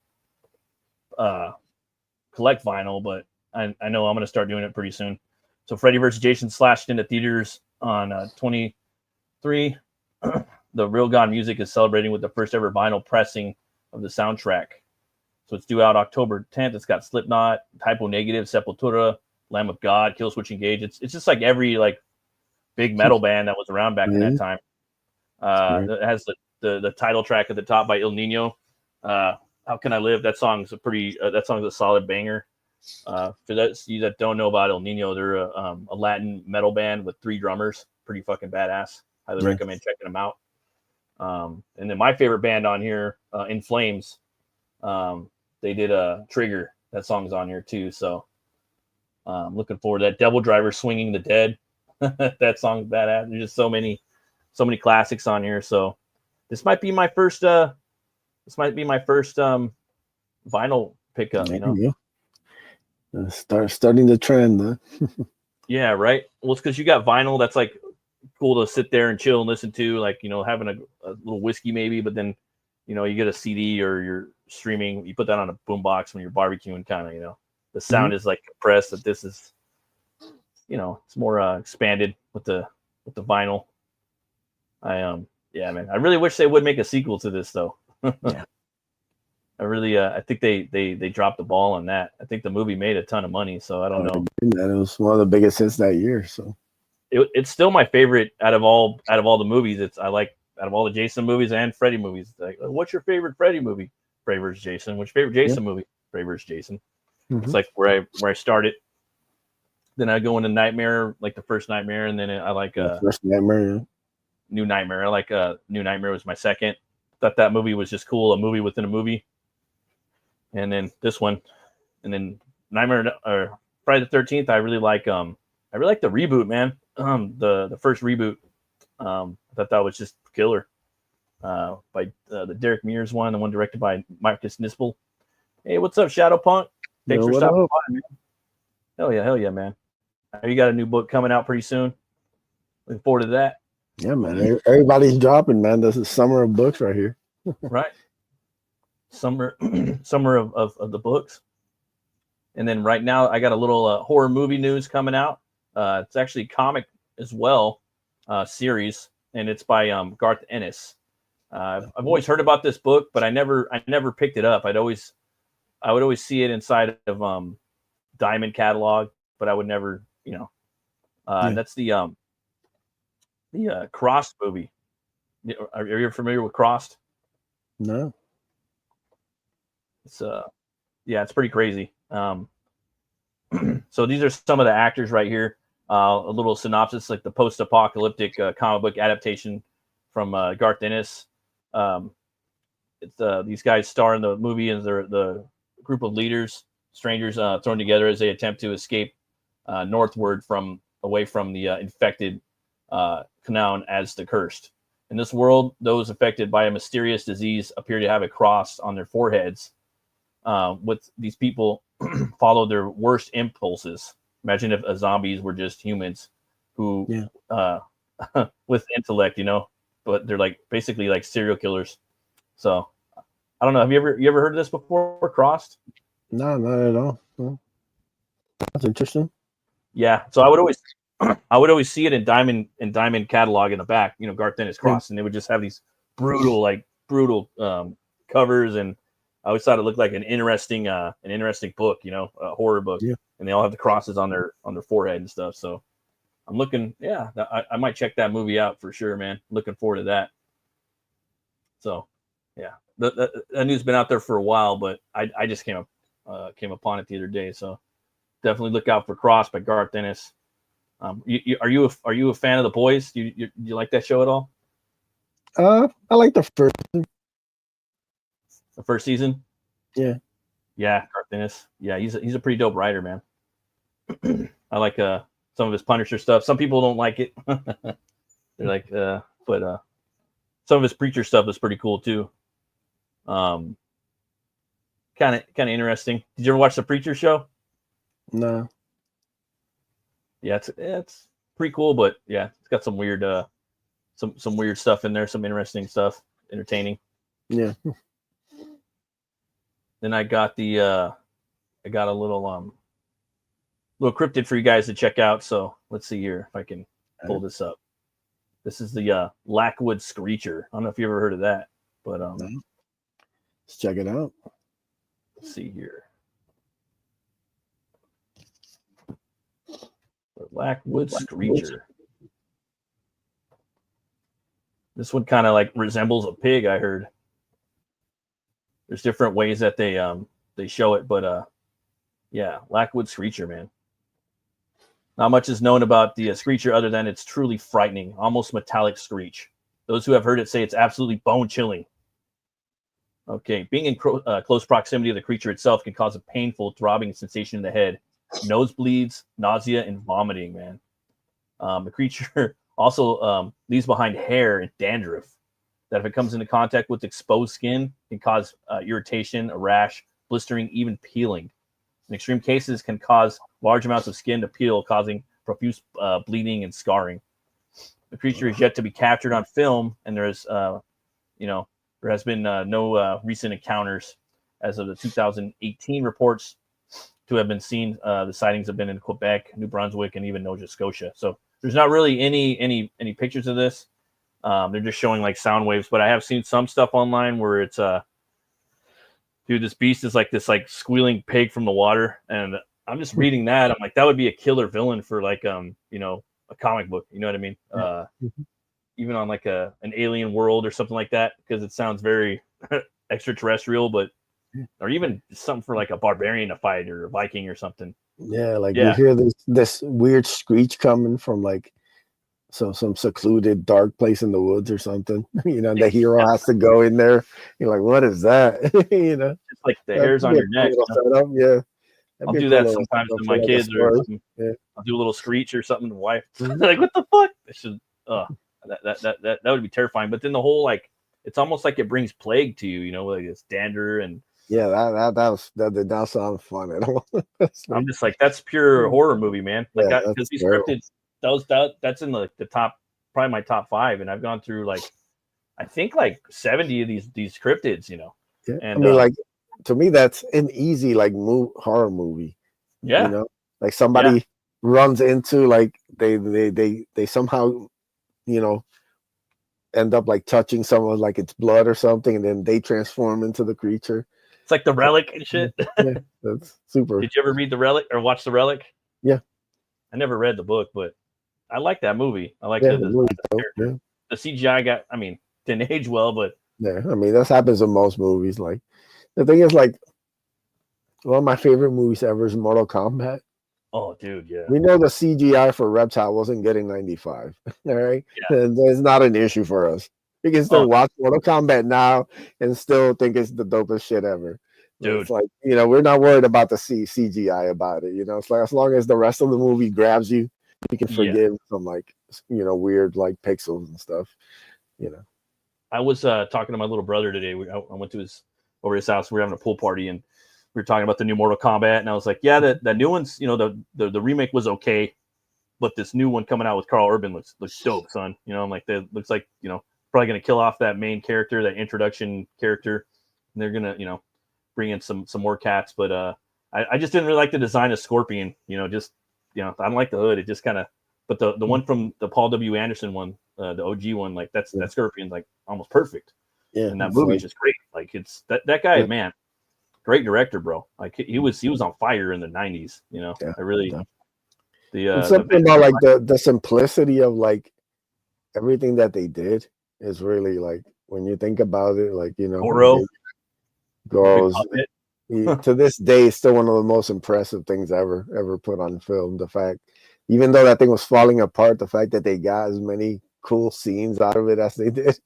collect vinyl, but I know I'm going to start doing it pretty soon. So Freddy vs. Jason slashed into theaters on 23. The Real Gone Music is celebrating with the first ever vinyl pressing of the soundtrack. So it's due out October 10th. It's got Slipknot, Typo Negative, Sepultura, Lamb of God, Killswitch Engage. It's just like every like big metal band that was around back in that time. It has the title track at the top by Il Nino. How Can I Live? That song's a solid banger. For you that don't know about El Nino, they're a Latin metal band with 3 drummers. Pretty fucking badass. Highly recommend checking them out. And then my favorite band on here, In Flames, they did a Trigger. That song's on here too. So looking forward to that. Devil Driver, Swinging the Dead. That song's badass. There's just so many classics on here. So this might be my first vinyl pickup. You know, starting the trend. Huh? Yeah, right. Well, it's because you got vinyl. That's like cool to sit there and chill and listen to, like, you know, having a little whiskey maybe. But then, you know, you get a CD or you're streaming. You put that on a boombox when you're barbecuing, kind of. You know, the sound is like compressed. That this is, you know, it's more expanded with the vinyl. Yeah, man. I really wish they would make a sequel to this though. Yeah. I think they dropped the ball on that. I think the movie made a ton of money, so I don't know. It was one of the biggest hits that year. So it's still my favorite out of all the movies. I like out of all the Jason movies and Freddy movies. Like, what's your favorite Freddy movie? Freddy vs. Jason. What's your favorite Jason movie? Freddy vs. Jason. It's like where I started. Then I go into Nightmare, like the first Nightmare, and then I like first Nightmare. Yeah. New Nightmare. I like New Nightmare was my second. Thought that movie was just cool, a movie within a movie. And then this one, and then Nightmare or Friday the 13th. I really like the reboot, man. The first reboot. I thought that was just killer. By the Derek Mears one, the one directed by Marcus Nispel. Hey, what's up, Shadow Punk? Thanks for stopping by, man. Hell yeah, man. You got a new book coming out pretty soon. Looking forward to that. Yeah, man. Everybody's dropping, man. This is summer of books right here. Right. Summer of the books. And then right now I got a little horror movie news coming out. It's actually comic as well, series, and it's by Garth Ennis. I've always heard about this book, but I never picked it up. I would always see it inside of Diamond catalog, but I would never, you know. And that's the Crossed movie. Are you familiar with Crossed? No. It's it's pretty crazy. So these are some of the actors right here. A little synopsis, like the post-apocalyptic comic book adaptation from Garth Ennis. It's these guys star in the movie, and they're the group of leaders, strangers thrown together as they attempt to escape northward away from the infected, known as the Cursed. In this world, those affected by a mysterious disease appear to have a cross on their foreheads. With these people follow their worst impulses. Imagine if zombies were just humans who, with intellect, you know, but they're like basically like serial killers. So I don't know. Have you ever heard of this before? Crossed? No, not at all. No. That's interesting. Yeah. So I would always see it in Diamond catalog in the back, you know, Garth Ennis Crossed, and they would just have these brutal covers, and I always thought it looked like an interesting book, you know, a horror book, and they all have the crosses on their forehead and stuff. So I'm looking, I might check that movie out for sure, man. Looking forward to that. So, yeah, that news has been out there for a while, but I just came upon it the other day. So definitely look out for Cross by Garth Ennis. Are you a fan of The Boys? Do you like that show at all? I like the first season. Yeah, Garth Ennis. Yeah, he's a pretty dope writer, man. I like some of his Punisher stuff. Some people don't like it. They're like, but some of his Preacher stuff is pretty cool too. Kind of interesting. Did you ever watch the Preacher show? No. Yeah, it's pretty cool, but yeah, it's got some weird some weird stuff in there, some interesting stuff, entertaining. Yeah. Then I got a little cryptid for you guys to check out. So let's see here if I can pull this up. This is the Lackwood Screecher. I don't know if you ever heard of that, but let's check it out. Let's see here. The Lackwood Screecher. This one kind of like resembles a pig, I heard. there's different ways that they show it, but yeah, Lackwood Screecher, man. Not much is known about the Screecher other than it's truly frightening, almost metallic screech. Those who have heard it say it's absolutely bone-chilling. Okay, being in close proximity to the creature itself can cause a painful, throbbing sensation in the head, nosebleeds, nausea, and vomiting, man. The creature also leaves behind hair and dandruff that if it comes into contact with exposed skin, can cause irritation, a rash, blistering, even peeling. In extreme cases, can cause large amounts of skin to peel, causing profuse bleeding and scarring. The creature is yet to be captured on film, and there is, there has been no recent encounters as of the 2018 reports to have been seen. The sightings have been in Quebec, New Brunswick, and even Nova Scotia. So there's not really any pictures of this. They're just showing like sound waves, but I have seen some stuff online where it's dude, this beast is like this like squealing pig from the water, and I'm just reading that. I'm like, that would be a killer villain for like a comic book. You know what I mean? Even on like an alien world or something like that, because it sounds very extraterrestrial, but or even something for like a barbarian to fight or a Viking or something. Yeah, like you hear this weird screech coming from like some secluded dark place in the woods or something. The hero has to go in there. You're like, what is that? It's like the hairs on your neck. Yeah. I'll do that sometimes with my kids, or I'll do a little screech or something to wife. Like, what the fuck? That would be terrifying. But then the whole like, it's almost like it brings plague to you, like it's dander and that did not sound fun at all. I'm just like, that's pure horror movie, man. Like because these cryptids, that's in the top, probably my top 5, and I've gone through like I think like 70 of these cryptids, Yeah. And I mean, like to me, that's an easy like horror movie. Yeah, like somebody runs into like they somehow end up like touching someone like it's blood or something, and then they transform into the creature. It's like The Relic and shit. Yeah, that's super. Did you ever read The Relic or watch The Relic? Yeah, I never read the book, but I like that movie. I like the CGI didn't age well, but I mean that happens in most movies. Like the thing is, like one of my favorite movies ever is Mortal Kombat. Oh, dude, yeah. We know the CGI for Reptile wasn't getting 95. All right, and it's not an issue for us. You can still watch Mortal Kombat now and still think it's the dopest shit ever. Dude, it's like we're not worried about the CGI about it. It's like as long as the rest of the movie grabs you, you can forgive some like weird like pixels and stuff. I was talking to my little brother today. I went to his house. We were having a pool party, and we were talking about the new Mortal Kombat. And I was like, yeah, the new one's the remake was okay, but this new one coming out with Carl Urban looks dope, son. I'm like, that looks like probably gonna kill off that main character, that introduction character, and they're gonna bring in some more cats. But I just didn't really like the design of Scorpion. I don't like the hood. It just kind of. But the one from the Paul W. Anderson one, the OG one, like that Scorpion's like almost perfect. Yeah, and that movie's just great. Like it's that guy, man, great director, bro. Like he was on fire in the 90s. I really something about like the simplicity of like everything that they did is really like when you think about it, like Goro's to this day is still one of the most impressive things ever put on film. The fact, even though that thing was falling apart, the fact that they got as many cool scenes out of it as they did,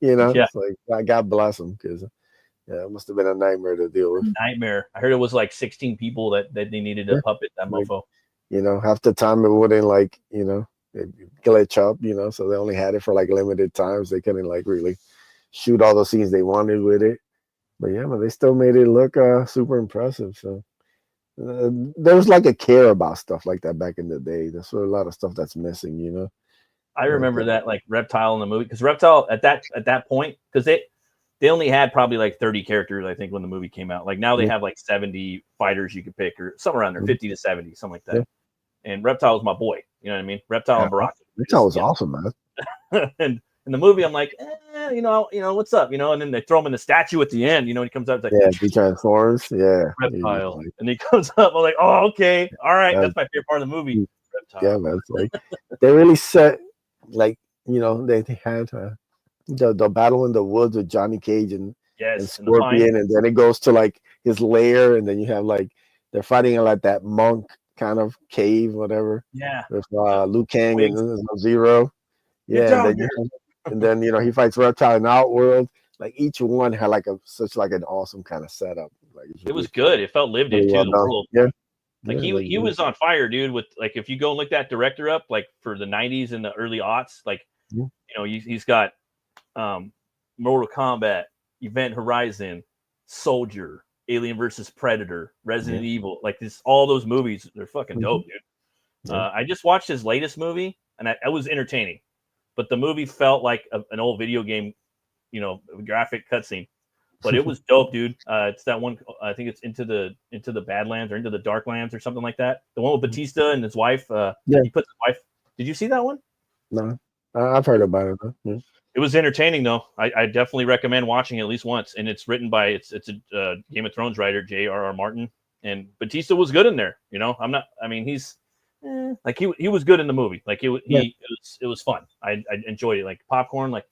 it's like God bless them, because it must have been a nightmare to deal with. Nightmare. I heard it was like 16 people that they needed to puppet that mofo. Half the time it wouldn't like glitch up, so they only had it for like limited times. They couldn't like really shoot all the scenes they wanted with it. But but they still made it look super impressive. So there was like a care about stuff like that back in the day. There's a lot of stuff that's missing, I remember that like Reptile in the movie, because Reptile at that point, because they only had probably like 30 characters, I think, when the movie came out. Like now they have like 70 fighters you could pick, or somewhere around there, 50 to 70, something like that. And Reptile was my boy. You know what I mean? Reptile and Baraka. Reptile was awesome, man. And in the movie, I'm like, what's up? And then they throw him in the statue at the end. He comes up, it's like, he transforms. Yeah, Reptile, and he comes up. I'm like, oh, okay, all right, that's my favorite part of the movie. Reptile. Yeah, man. It's like they really set, like they had the battle in the woods with Johnny Cage and Yes, and the pine. Scorpion, and then it goes to like his lair, and then you have like they're fighting in like that monk kind of cave, whatever, Yeah. with Liu Kang Wigs. and Zero. Get Yeah, and down then here. he fights Reptile in Outworld. Like each one had like such like an awesome kind of setup. Like It was good. It felt lived really in well too. The done. world. Yeah. Like he was on fire, dude. With like if you go and look that director up, like for the '90s and the early aughts, like he's got Mortal Kombat, Event Horizon, Soldier, Alien versus Predator, Resident Evil, like this. All those movies, they're fucking dope, dude. I just watched his latest movie, and it was entertaining, but the movie felt like an old video game, graphic cutscene. But it was dope, dude. It's that one. I think it's into the Badlands or into the Darklands or something like that. The one with Batista and his wife. He put his wife. Did you see that one? No, I've heard about it. Yeah. It was entertaining though. I definitely recommend watching it at least once. And it's written by it's a Game of Thrones writer, J.R.R. Martin, and Batista was good in there. He's like he was good in the movie. Like it was fun. I enjoyed it. Like popcorn. Like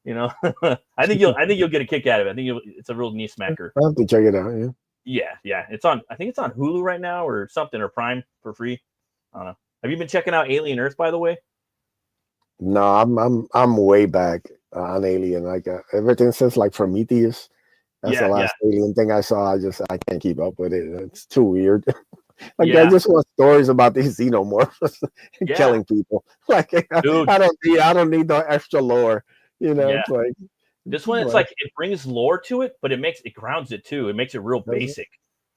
I think you'll get a kick out of it. I think it's a real knee smacker. I'll have to check it out. Yeah. It's on. I think it's on Hulu right now or something, or Prime for free. I don't know. Have you been checking out Alien Earth, by the way? No, I'm way back on Alien. Like everything since like Prometheus. That's the last Alien thing I saw. I can't keep up with it. It's too weird. I just want stories about these xenomorphs killing people. Like dude, I don't need no extra lore. It's like this one. It's like it brings lore to it, but it grounds it too. It makes it real basic.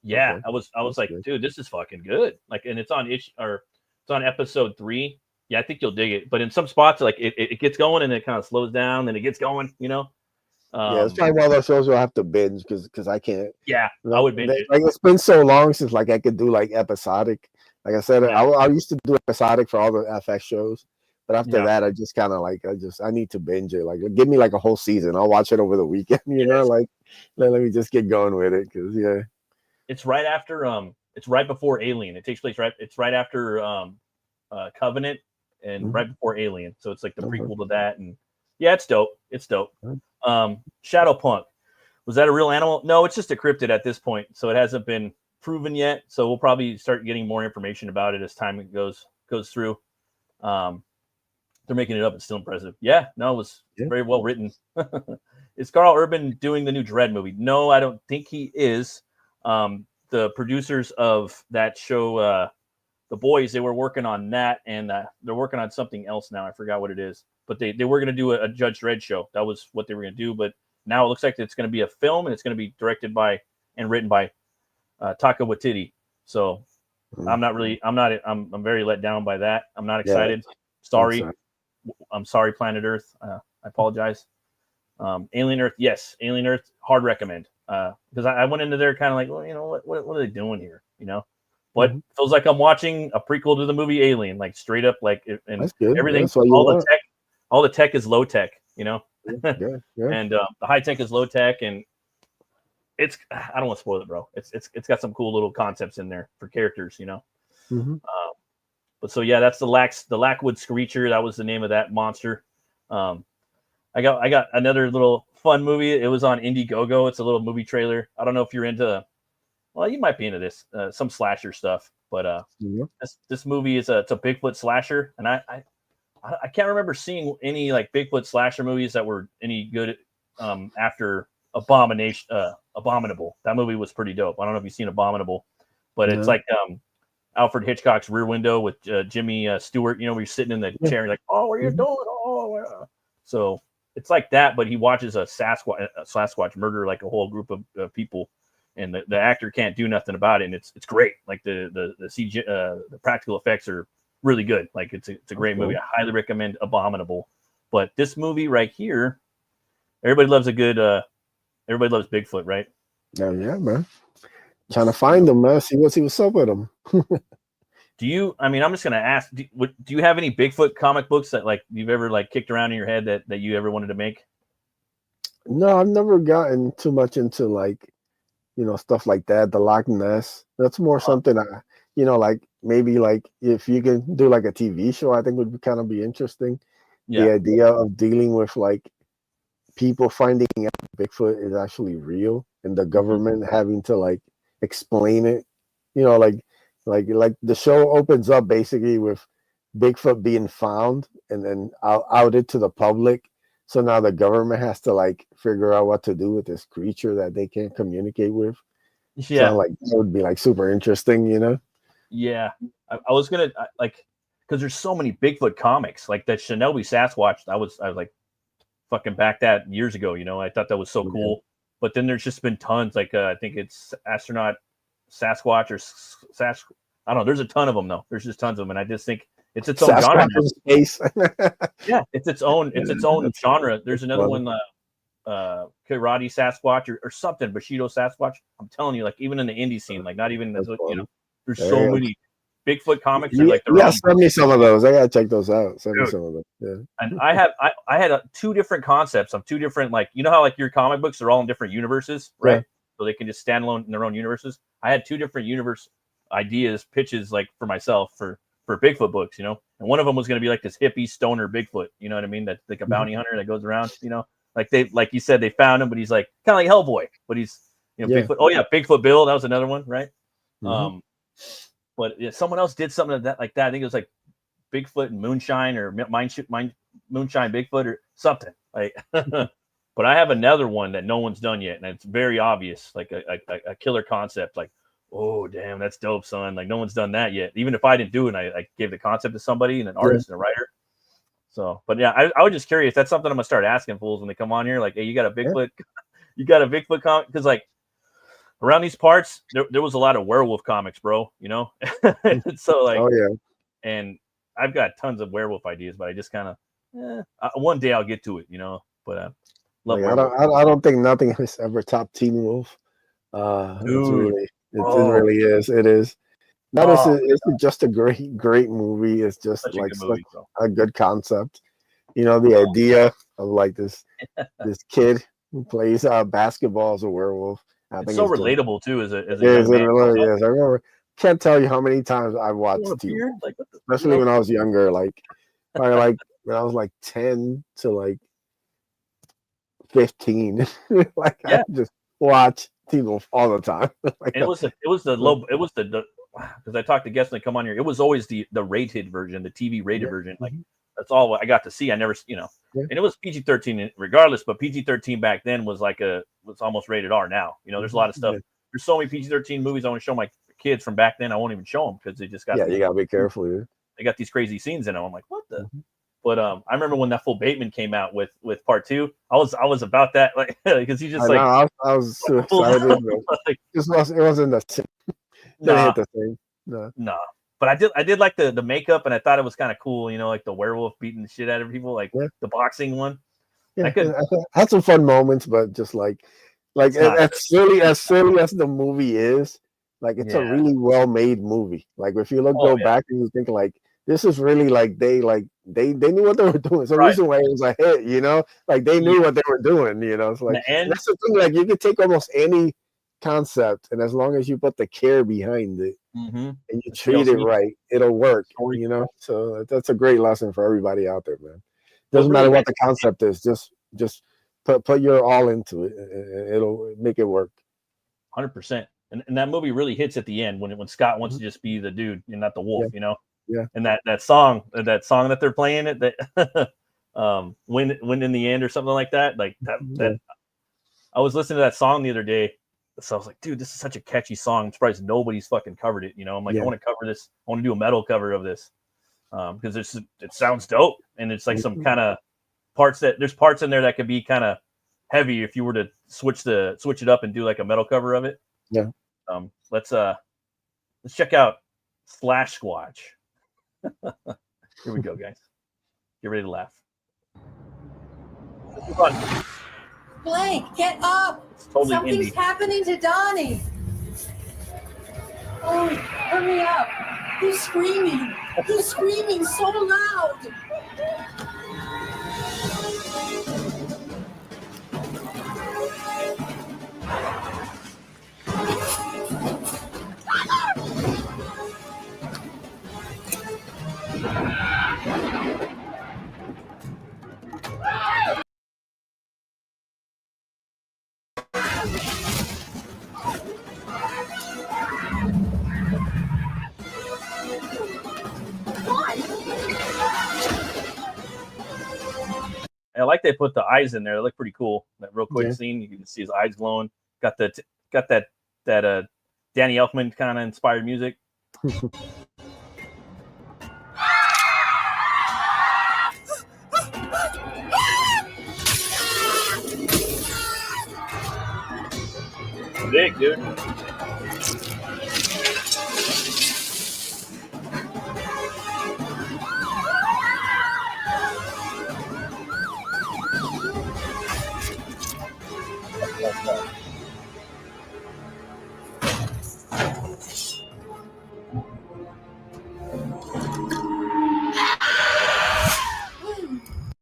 Yeah, okay. I was like, good. Dude, this is fucking good. Like, and it's on episode 3. Yeah, I think you'll dig it. But in some spots, like it gets going and it kind of slows down, and it gets going. It's probably one of those shows where I have to binge because I can't. Yeah, I would binge it. Like it's been so long since like I could do like episodic. Like I said, I used to do episodic for all the FX shows. But after that, I just kind of like I need to binge it. Like, give me like a whole season. I'll watch it over the weekend. Like let me just get going with it because it's right after it's right before Alien. It takes place it's right after Covenant and right before Alien. So it's like the prequel to that. And it's dope. It's dope. Shadowpunk, was that a real animal? No, it's just a cryptid at this point. So it hasn't been proven yet. So we'll probably start getting more information about it as time goes through. They're making it up. It's still impressive. Yeah, no, it was very well written. Is Carl Urban doing the new Dredd movie? No, I don't think he is. The producers of that show, The Boys, they were working on that, and they're working on something else now. I forgot what it is. But they were going to do a Judge Dredd show. That was what they were going to do. But now it looks like it's going to be a film, and it's going to be directed by and written by Taika Waititi. So I'm very let down by that. I'm not excited. Sorry. I'm sorry, Planet Earth. I apologize. Alien Earth, yes. Alien Earth, hard recommend. Because I went into there kind of like, well, what are they doing here? But it feels like I'm watching a prequel to the movie Alien, like straight up, like, and that's good. Everything, all the tech is low tech, and the high tech is low tech, and it's, I don't want to spoil it, bro. It's got some cool little concepts in there for characters, But so that's the Lackwood Screecher. That was the name of that monster. I got another little fun movie. It was on Indiegogo. It's a little movie trailer. I don't know if you're into. Well, you might be into this, some slasher stuff. But this movie is it's a Bigfoot slasher, and I can't remember seeing any like Bigfoot slasher movies that were any good after Abominable. That movie was pretty dope. I don't know if you've seen Abominable, but it's like Alfred Hitchcock's Rear Window with Jimmy Stewart, where you're sitting in the chair and you're like, oh, what are you doing? Oh, so it's like that, but he watches a Sasquatch murder like a whole group of people, and the actor can't do nothing about it, and it's great. Like the CG, the practical effects are really good. Like it's a great movie. I highly recommend Abominable. But this movie right here, everybody loves everybody loves Bigfoot, right? Oh yeah, man. Trying to find him, man. See what's up with him. I'm just gonna ask. Do you have any Bigfoot comic books that like you've ever like kicked around in your head that you ever wanted to make? No, I've never gotten too much into like, stuff like that. The Loch Ness. That's more something like maybe like if you can do like a TV show, I think would kind of be interesting. Yeah. The idea of dealing with like people finding out Bigfoot is actually real and the government having to like explain it. You know, like the show opens up basically with Bigfoot being found and then outed to the public. So now the government has to like figure out what to do with this creature that they can't communicate with. Yeah. So like that would be like super interesting, you know? Yeah. I was gonna like, because there's so many Bigfoot comics, like that Shinobi Sasquatch. I was like fucking back that years ago, you know. I thought that was so cool. But then there's just been tons, like I think it's Astronaut Sasquatch or Sask. I don't know. There's a ton of them though. There's just tons of them, and I just think it's its own Sasquatch genre. in space. Yeah, it's its own genre. There's another one, Karate Sasquatch or something, Bushido Sasquatch. I'm telling you, like even in the indie scene, like not even you know, there's so many Bigfoot comics. Are like send me some of those. I gotta check those out. Send me some of them. Yeah. And I had two different concepts of two different, like, you know how like your comic books are all in different universes, right? Yeah. So they can just stand alone in their own universes. I had two different universe ideas, pitches, like for myself for Bigfoot books, you know. And one of them was going to be like this hippie stoner Bigfoot, you know what I mean? That's like a bounty hunter that goes around, you know. Like like you said, they found him, but he's like kind of like Hellboy, but he's, you know, Bigfoot. Oh yeah, Bigfoot Bill. That was another one, right? But someone else did something like that. I think it was like Bigfoot and Moonshine or Moonshine Bigfoot or something. Like, but I have another one that no one's done yet, and it's very obvious, like a killer concept. Like, oh damn, that's dope, son. Like no one's done that yet. Even if I didn't do it, I gave the concept to somebody, and an artist and a writer. So, but yeah, I was just curious. That's something I'm gonna start asking fools when they come on here. Like, hey, you got a Bigfoot? You got a Bigfoot comic? Because like, around these parts, there was a lot of werewolf comics, bro, you know? So like, and I've got tons of werewolf ideas, but I just kind of, one day I'll get to it, you know? But love like, I don't think nothing has ever topped Teen Wolf. Dude, it really is. It is. It's just a great movie. It's just such like a good concept. You know, the idea of like this kid who plays basketball as a werewolf. I think so relatable too. As a it really is. I remember. Can't tell you how many times I watched TV, like, especially when I was younger. Like, probably like when I was like 10 to like 15. Like I just watch TV all the time. Like, it was the because I talked to guests when they come on here. It was always the rated version, the TV rated version. Like that's all I got to see. I never, you know, and it was PG-13 regardless. But PG-13 back then was like was almost rated R now. You know, there's a lot of stuff. There's so many PG-13 movies I want to show my kids from back then. I won't even show them because they just got you gotta be careful. Yeah. They got these crazy scenes in them. I'm like, what the? But I remember when that full Bateman came out with part 2. I was about that, like, because he just I was so excited. Like, it wasn't the same. Nah, hit the same. No. But I did like the makeup, and I thought it was kind of cool, you know, like the werewolf beating the shit out of people, like the boxing one. Yeah, I had some fun moments, but just like as silly as the movie is, like it's a really well made movie. Like if you go back and you think like this is really like they knew what they were doing. It's a reason why it was a hit, you know. Like they knew what they were doing, you know. It's like that's the thing. Like you can take almost any concept, and as long as you put the care behind it and you treat it right, it'll work. You know. So that's a great lesson for everybody out there, man. Doesn't matter what the concept is. Just put your all into it. It'll make it work. 100%. And that movie really hits at the end when Scott wants to just be the dude and not the wolf, you know. Yeah. And that song that they're playing it, that when in the end or something like that, like that I was listening to that song the other day, so I was like, dude, this is such a catchy song. I'm surprised nobody's fucking covered it, you know. I'm like, I want to cover this. I want to do a metal cover of this because it sounds dope, and it's like some kind of there's parts in there that could be kind of heavy if you were to switch it up and do like a metal cover of it. Yeah. Let's check out Slash Squatch. Here we go, guys. Get ready to laugh. Blake, get up! Totally Something's indie. happening to Donnie. Oh, hurry up! He's screaming. He's screaming so loud. like they put the eyes in there. They look pretty cool. That real quick Yeah. scene, you can see his eyes glowing. Got that Danny Elfman kind of inspired music. Big, dude.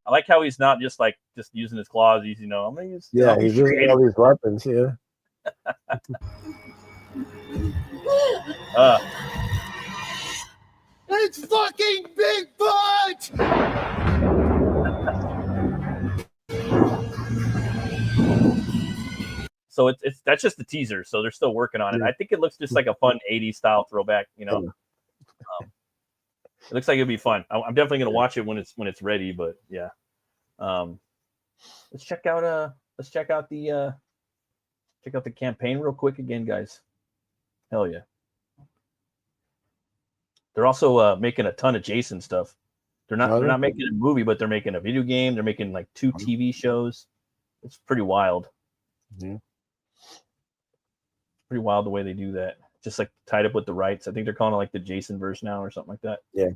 I like how he's not just using his claws. He's, I'm gonna use. Yeah, he's using all these weapons. Yeah. It's fucking Bigfoot! So it's that's just the teaser. So they're still working on it. Yeah. I think it looks just like a fun 80s style throwback. It looks like it'd be fun. I'm definitely gonna watch it when it's ready. But yeah, let's check out the campaign real quick again, guys. Hell yeah. They're also making a ton of Jason stuff. They're not making a movie, but they're making a video game. They're making like 2 TV shows. It's pretty wild. Yeah. Pretty wild the way they do that. Just like tied up with the rights. I think they're calling it like the Jason verse now or something like that. Yeah.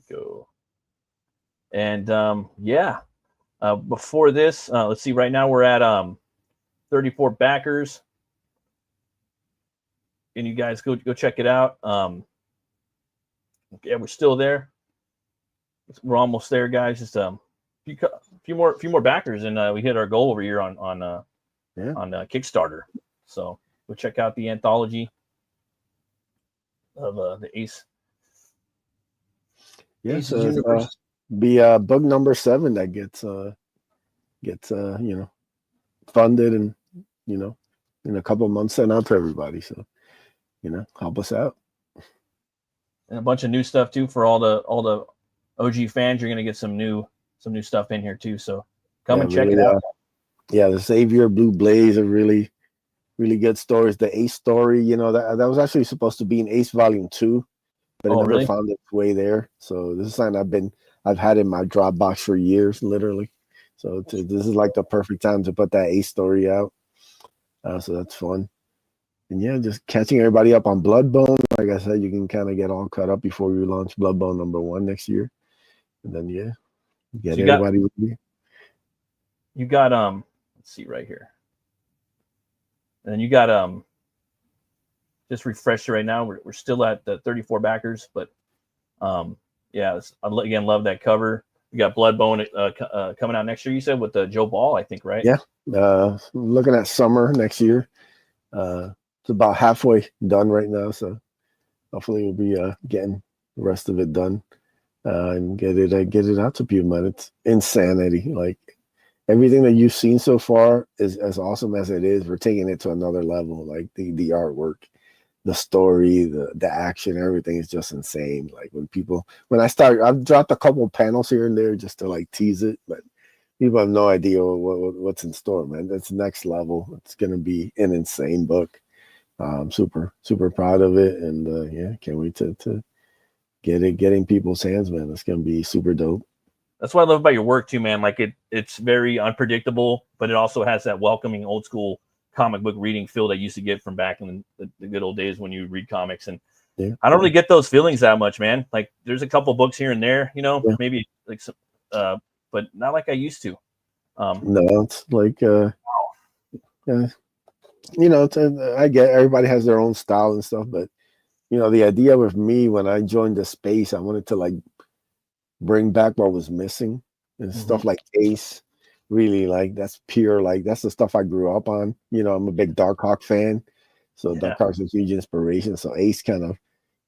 Go. And before this, let's see. Right now we're at 34 backers. And you guys go check it out. Yeah, we're still there. We're almost there, guys. Just a few more backers, and we hit our goal over here on Kickstarter. So go check out the anthology of the Ace. Yeah, so be book number 7 that gets funded and in a couple of months sent out to everybody. So help us out. And a bunch of new stuff too for all the OG fans. You're gonna get some new stuff in here too. So come and check it out. Yeah, the Savior, Blue Blaze are really, really good stories. The Ace story, that was actually supposed to be in Ace Volume 2, but it never found its way there. So this is something I've had in my Dropbox for years, literally. So this is like the perfect time to put that Ace story out. So that's fun. And yeah, just catching everybody up on Bloodbone. Like I said, you can kind of get all caught up before we launch Bloodbone #1 next year. And then get everybody ready. You got let's see right here. And then you got just refresh it right now. We're still at the 34 backers, but yeah, again, love that cover. We got Bloodbone coming out next year, you said, with Joe Ball, I think, right? Yeah. Looking at summer next year. It's about halfway done right now, so hopefully we'll be getting the rest of it done and get it out to people, man. It's insanity. Like everything that you've seen so far is as awesome as it is. We're taking it to another level. Like the artwork, the story, the action, everything is just insane. Like when I start, I've dropped a couple panels here and there just to like tease it, but people have no idea what's in store, man. That's next level. It's gonna be an insane book. I'm super, super proud of it, and can't wait to get in people's hands, man. It's gonna be super dope. That's what I love about your work too, man. Like it's very unpredictable, but it also has that welcoming old school comic book reading feel that you used to get from back in the good old days when you read comics. And I don't really get those feelings that much, man. Like there's a couple books here and there, maybe like some, but not like I used to. No, it's like I get everybody has their own style and stuff, but the idea with me when I joined the space, I wanted to like bring back what was missing and stuff like Ace. Really, like that's pure, like that's the stuff I grew up on. I'm a big Darkhawk fan, so Darkhawk's a huge inspiration. So Ace kind of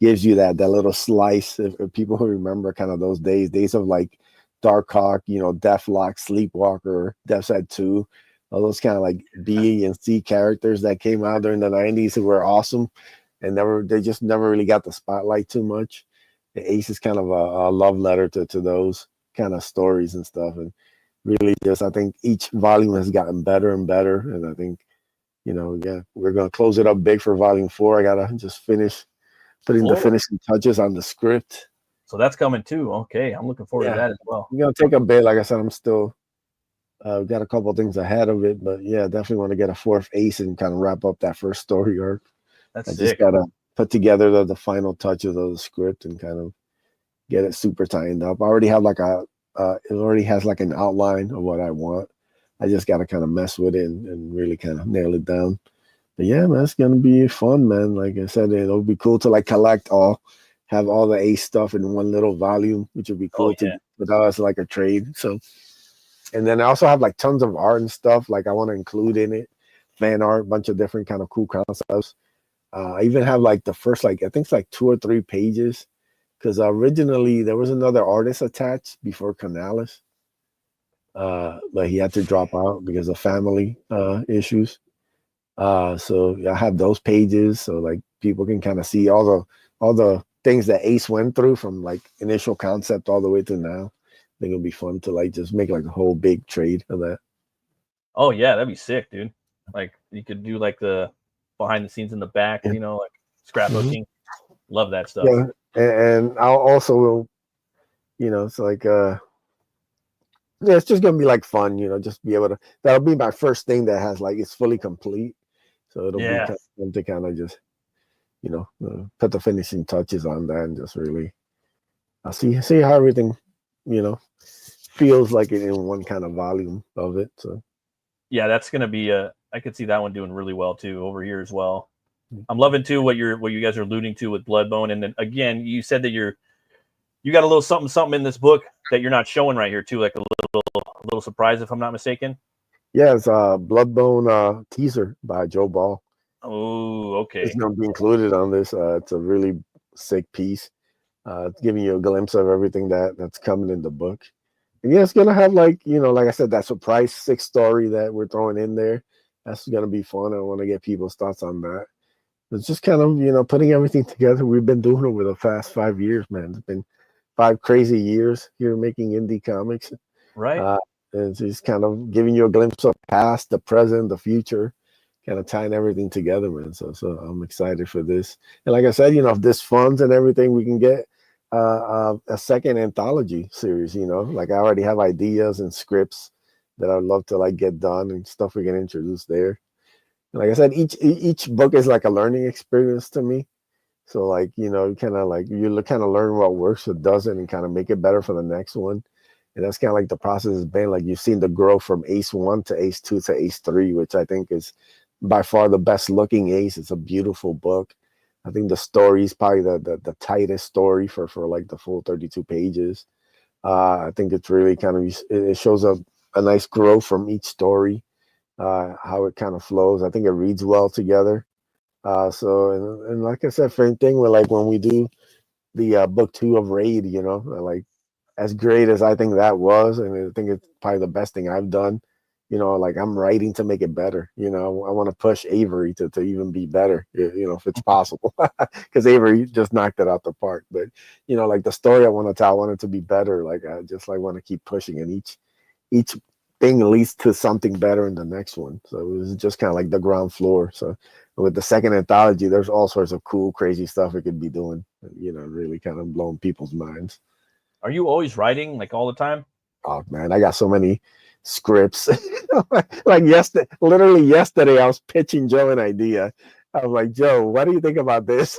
gives you that little slice. If people who remember kind of those days of like Darkhawk, Deathlock, Sleepwalker, Death's Head 2. All those kind of like B and C characters that came out during the 90s who were awesome and they just never really got the spotlight too much. Ace is kind of a love letter to those kind of stories and stuff, and really just I think each volume has gotten better and better, and I think yeah, we're gonna close it up big for volume 4. I gotta just finish putting the finishing touches on the script. So that's coming too. Okay, I'm looking forward to that as well. It's gonna take a bit. Like I said, I'm still got a couple of things ahead of it, but yeah, definitely want to get a 4th Ace and kind of wrap up that first story arc. That's I sick. just gotta put together the final touches of the script and kind of get it super tightened up. I already have like it already has like an outline of what I want. I just got to kind of mess with it and really kind of nail it down. But yeah, man, it's gonna be fun, man. Like I said, it'll be cool to like have all the Ace stuff in one little volume, which would be cool to put out as like a trade. So, and then I also have like tons of art and stuff like I want to include in it, fan art, bunch of different kind of cool concepts. I even have like the first I think it's like 2 or 3 pages, because originally there was another artist attached before Canales. But he had to drop out because of family issues. So I have those pages so like people can kind of see all the things that Ace went through from like initial concept all the way to now. I think it'll be fun to like just make like a whole big trade of that. Oh yeah, that'd be sick, dude. Like you could do like the behind the scenes in the back, like scrapbooking. Love that stuff. Yeah, and I'll also it's like yeah, it's just gonna be like fun, just be able to. That'll be my first thing that has like it's fully complete, so it'll be kind of fun to kind of just, put the finishing touches on that and just really, I'll see how everything, feels like it in one kind of volume of it. So yeah, that's gonna be I could see that one doing really well too over here as well. I'm loving too what you guys are alluding to with Bloodbone, and then again, you said that you got a little something in this book that you're not showing right here too, like a little surprise if I'm not mistaken. Yeah, it's a Bloodbone teaser by Joe Ball. Oh, okay. It's gonna be included on this. It's a really sick piece. It's giving you a glimpse of everything that's coming in the book. And yeah, it's gonna have like like I said, that surprise 6th story that we're throwing in there. That's gonna be fun. I want to get people's thoughts on that. It's just kind of putting everything together. We've been doing it over the past 5 years, man. It's been 5 crazy years here making indie comics. Right. It's just kind of giving you a glimpse of past, the present, the future, kind of tying everything together, man. So I'm excited for this. And like I said, if this funds and everything, we can get a second anthology series. Like I already have ideas and scripts that I'd love to like get done and stuff we can introduce there. And like I said, each book is like a learning experience to me. So like you kind of learn what works, what doesn't, and kind of make it better for the next one. And that's kind of like the process has been. Like you've seen the growth from Ace 1 to Ace 2 to Ace 3, which I think is by far the best looking Ace. It's a beautiful book. I think the story is probably the tightest story for like the full 32 pages. I think it's really kind of, it shows a nice growth from each story, how it kind of flows. I think it reads well together. So and like I said, same thing with like when we do the book 2 of Raid, like as great as I think that was, and I think it's probably the best thing I've done. Like I'm writing to make it better. I want to push Avery to even be better, if it's possible, because Avery just knocked it out the park. But like the story I want to tell, I want it to be better. Like I just like want to keep pushing, and each thing leads to something better in the next one. So it was just kind of like the ground floor. So with the second anthology, there's all sorts of cool, crazy stuff we could be doing. Really kind of blowing people's minds. Are you always writing like all the time? Oh man, I got so many scripts. Like literally yesterday, I was pitching Joe an idea. I was like, Joe, what do you think about this?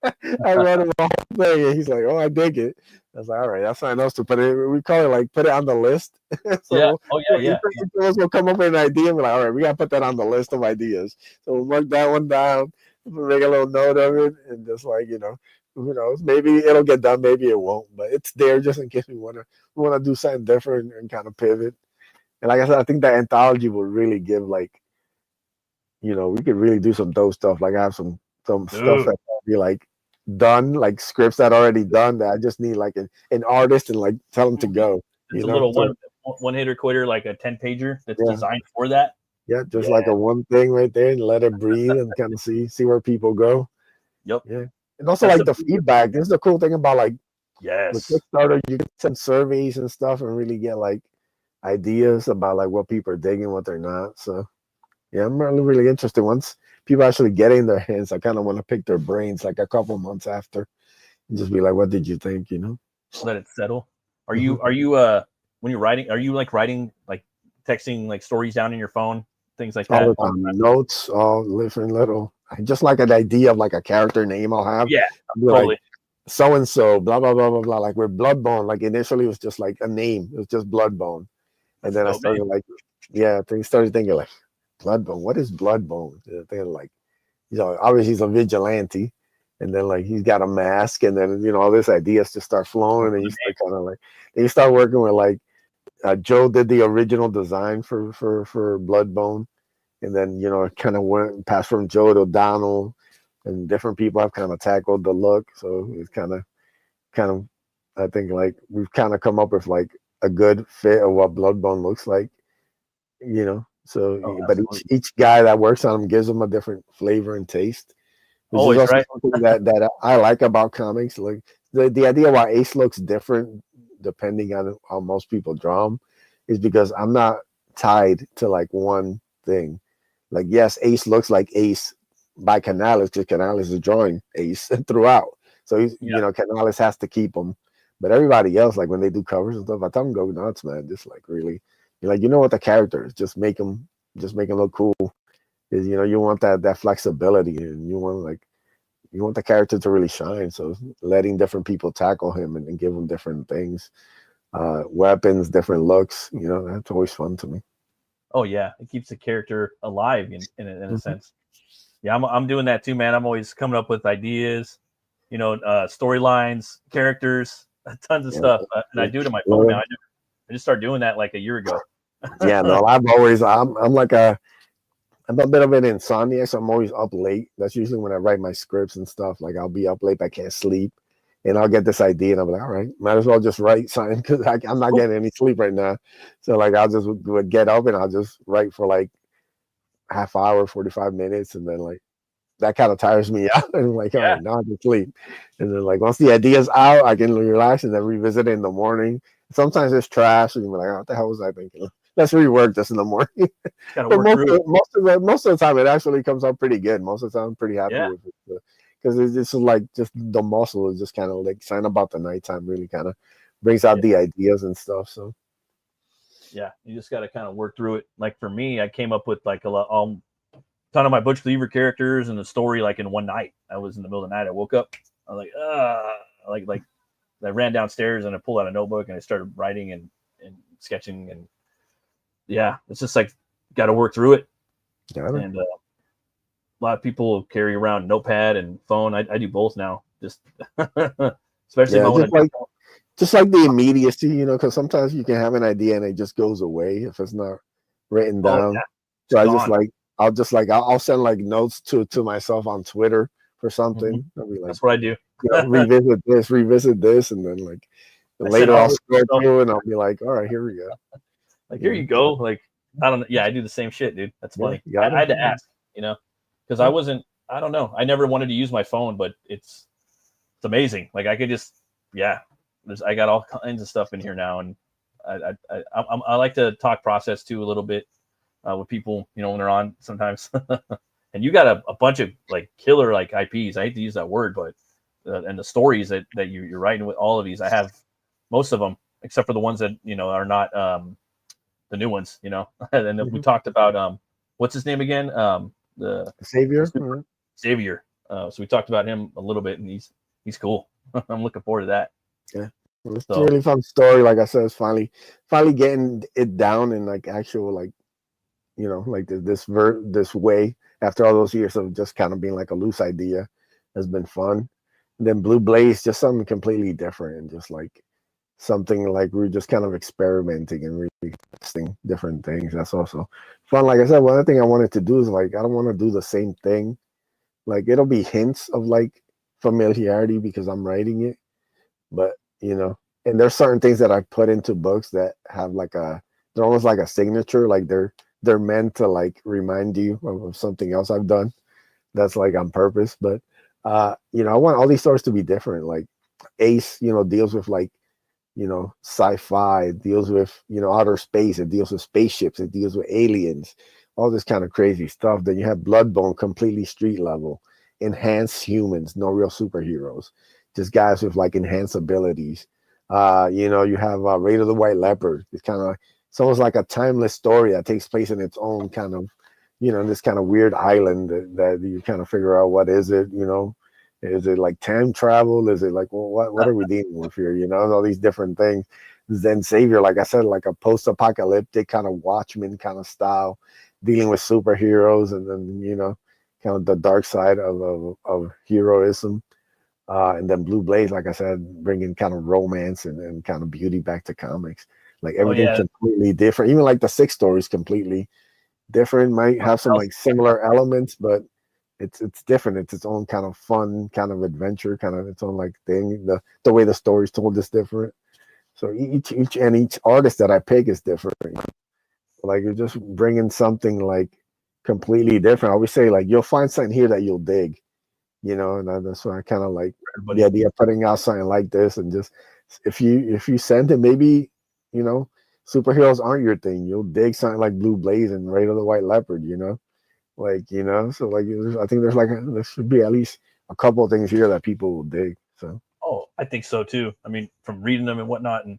I read him the whole thing, and he's like, oh, I dig it. I was like, all right, that's something else to put it. We call it like put it on the list. So yeah. Oh yeah. Each of us will come up with an idea and be like, all right, we gotta put that on the list of ideas. So we'll mark that one down, make a little note of it, and just like who knows? Maybe it'll get done, maybe it won't, but it's there just in case we wanna do something different and kind of pivot. And like I said, I think that anthology will really give like, we could really do some dope stuff. Like I have some stuff that be like done, like scripts that already done that I just need like an artist and like tell them to go. It's a little one hitter quitter, like a 10-pager that's designed for that. Yeah, just like a one thing right there, and let it breathe and kind of see where people go. Yep. Yeah. And also like the feedback. This is the cool thing about like With Yes. Kickstarter, you can send surveys and stuff and really get like ideas about like what people are digging, what they're not. So yeah, I'm really interested. Once people actually get in their hands, I kind of want to pick their brains like a couple months after and just be like, what did you think? You know? Let it settle. Are Mhm. you when you're writing, are you like writing, like texting like stories down in your phone, things like All that? the time, notes, all different little. Just like an idea of like a character name I'll have. Yeah, I'll be totally. like so and so, blah blah blah blah blah. Like with Bloodbone, like initially it was just like a name. It was just Bloodbone, and That's a then I dope name. started like, yeah, started thinking like, Bloodbone. What is Bloodbone? Thinking like, obviously he's a vigilante, and then like he's got a mask, and then all this ideas just start flowing, and then you start kind of like, then you start working with like, Joe did the original design for Bloodbone, and then it kind of went passed from Joe to Donald, and different people have kind of tackled the look, so it's kind of I think like we've kind of come up with like a good fit of what Bloodbone looks like, So, Oh, but absolutely. each guy that works on them gives them a different flavor and taste, which is Always, also right? something that I like about comics. Like the idea why Ace looks different depending on how most people draw him is because I'm not tied to like one thing. Like, yes, Ace looks like Ace by Canales because Canales is drawing Ace throughout. So he's, Yeah. Canales has to keep him. But everybody else, like when they do covers and stuff, I tell them go nuts, man. Just like really, you're like, what the character is. Just make them look cool. Is you want that flexibility, and you want the character to really shine. So letting different people tackle him and give him different things, weapons, different looks, that's always fun to me. Oh yeah, it keeps the character alive in a Mhm. sense. Yeah, I'm doing that too, man. I'm always coming up with ideas, storylines, characters, tons of Yeah, stuff, and I do it on my phone now. I just started doing that like a year ago. yeah. No, I'm a bit of an insomniac, so I'm always up late. That's usually when I write my scripts and stuff. Like I'll be up late, I can't sleep, and I'll get this idea, and I'm like, all right, might as well just write something because I'm not getting any sleep right now. So like I'll just would get up and I'll just write for like half hour, 45 minutes, and then like that kind of tires me out. And I'm like, all Yeah, right, now I can sleep. And then like once the idea's out, I can relax and then revisit it in the morning. Sometimes it's trash, and you're like, oh, what the hell was I thinking? Let's rework this in the morning. got to But work through it. most of the time, it actually comes out pretty good. Most of the time, I'm pretty happy Yeah, with it because it's just like just the muscle is just kind of like sign about the nighttime really kind of brings out yeah, the ideas and stuff. So yeah. You just got to kind of work through it. Like for me, I came up with like a ton of my Butch Cleaver characters and the story like in one night. I was in the middle of the night. I woke up. I was like I ran downstairs and I pulled out a notebook and I started writing and sketching, and yeah, it's just like got to work through it. yeah, And a lot of people carry around notepad and phone. I do both now, just especially if I want to. just like the immediacy, because sometimes you can have an idea and it just goes away if it's not written Oh down. yeah, So it's I gone. I'll send like notes to myself on Twitter for Mhm. something. I'll be like, That's what I do. revisit this, and then like I send later I'll artwork to scroll myself, through and I'll be like, all right, here we go. like here You you go. Like I don't know. Yeah, I do the same shit, dude. That's yeah, funny. you got I had to it. ask, because I wasn't. I don't know. I never wanted to use my phone, but it's amazing. Like I could just, yeah. I got all kinds of stuff in here now, and I like to talk process too a little bit with people, when they're on sometimes. And you got a bunch of like killer like IPs. I hate to use that word, but and the stories that you're writing with all of these, I have most of them except for the ones that are not the new ones. And then we talked about what's his name again? The Savior. super Savior. So we talked about him a little bit, and he's cool. I'm looking forward to that. Yeah. Well, it's a So really fun story. Like I said, it's finally getting it down in like actual like like this way after all those years of just kind of being like a loose idea has been fun. And then Blue Blaze, just something completely different and just like something like we're just kind of experimenting and really testing different things. That's also fun. Like I said, one other thing I wanted to do is like I don't want to do the same thing. Like it'll be hints of like familiarity because I'm writing it, but and there's certain things that I put into books that have like they're almost like a signature, like they're meant to like remind you of something else I've done that's like on purpose. But I want all these stories to be different. Like Ace, deals with like, sci-fi, it deals with, outer space, it deals with spaceships, it deals with aliens, all this kind of crazy stuff. Then you have Bloodbone, completely street level, enhanced humans, no real superheroes, just guys with like enhanced abilities. You have Raid of the White Leopard. It's almost like a timeless story that takes place in its own kind of, this kind of weird island that you kind of figure out what is it, is it like time travel? Is it like, well, what are we dealing with here? All these different things. Then Savior, like I said, like a post-apocalyptic kind of Watchmen kind of style, dealing with superheroes, and then kind of the dark side of heroism. And then Blue Blaze, like I said, bringing kind of romance and kind of beauty back to comics. Like everything's completely different. Even like the 6 stories completely different. Might have some like similar elements, but it's different. It's its own kind of fun, kind of adventure, kind of its own like thing. The way the story's told is different. So each artist that I pick is different. Like you're just bringing something like completely different. I always say like you'll find something here that you'll dig, and that's why I kind of like the idea of putting out something like this. And just if you send it, maybe superheroes aren't your thing. You'll dig something like Blue Blaze and Raid of the White Leopard, so like I think there should be at least a couple of things here that people will dig. So I think so too. I mean, from reading them and whatnot, and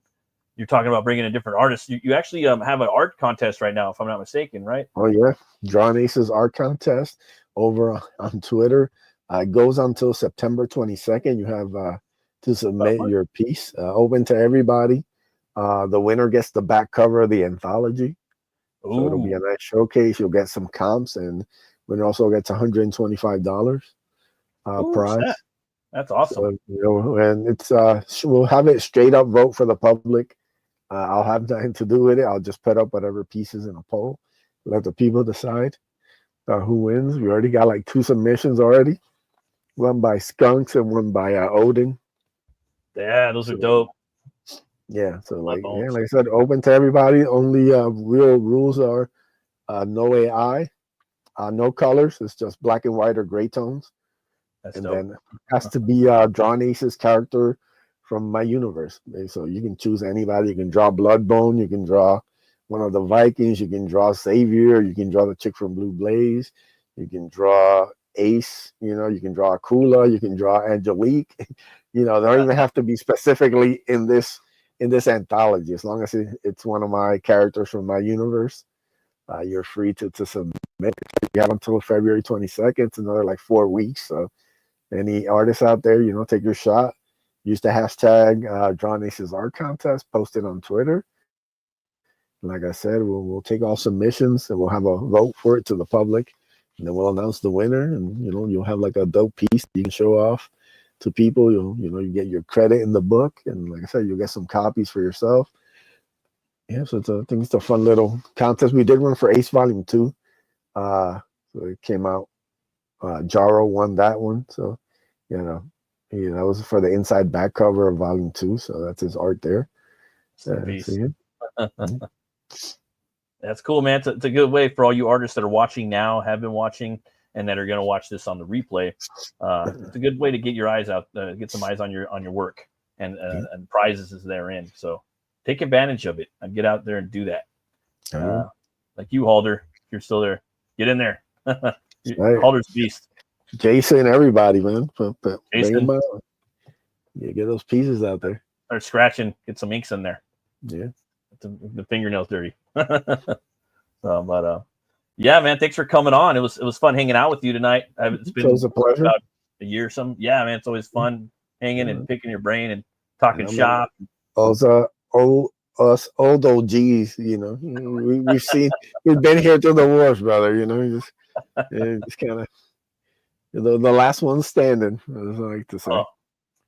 you're talking about bringing in different artists. You actually have an art contest right now, if I'm not mistaken, right? Oh yeah, Drawn Aces art contest over on Twitter. It goes until September 22nd. You have to submit your piece, open to everybody. The winner gets the back cover of the anthology. So it'll be a nice showcase. You'll get some comps, and winner also gets $125 prize. That's awesome. So, and it's we'll have it straight up vote for the public. I'll have nothing to do with it. I'll just put up whatever pieces in a poll. Let the people decide who wins. We already got like 2 submissions already. One by Skunks and one by Odin. Yeah, those are dope. Yeah, so like I said, open to everybody. Only real rules are no AI, no colors. It's just black and white or gray tones. That's and dope. Then it has to be Drawn Aces character from my universe. So you can choose anybody. You can draw Bloodbone. You can draw one of the Vikings. You can draw Savior. You can draw the chick from Blue Blaze. You can draw Ace. You can draw Akula. You can draw Angelique. They don't even have to be specifically in this anthology. As long as it's one of my characters from my universe, you're free to submit. You have until February 22nd. It's another like 4 weeks. So any artists out there, take your shot. Use the hashtag Drawn Aces Art Contest. Post it on Twitter. Like I said, we'll take all submissions and we'll have a vote for it to the public, and then we'll announce the winner. And you'll have like a dope piece you can show off to people. You get your credit in the book, and like I said, you'll get some copies for yourself. Yeah, so I think it's a fun little contest. We did one for Ace Volume 2. So it came out. Jaro won that one. So, that was for the inside back cover of Volume 2. So that's his art there. That's cool, man. It's a good way for all you artists that are watching now, have been watching, and that are going to watch this on the replay. It's a good way to get your eyes out, get some eyes on your work, and prizes is therein. So take advantage of it and get out there and do that. Like you, Halder, if you're still there, get in there. Halder's beast. Jason, everybody, man. Jason, get those pieces out there. Or scratching, get some inks in there. Yeah. The fingernails dirty. Yeah, man, thanks for coming on. It was fun hanging out with you tonight. It's been a pleasure. About a year or something. Yeah, man, it's always fun hanging and picking your brain and talking shop. Us old OGs, we've been here through the wars, brother. Just kind of the last one standing, as I like to say.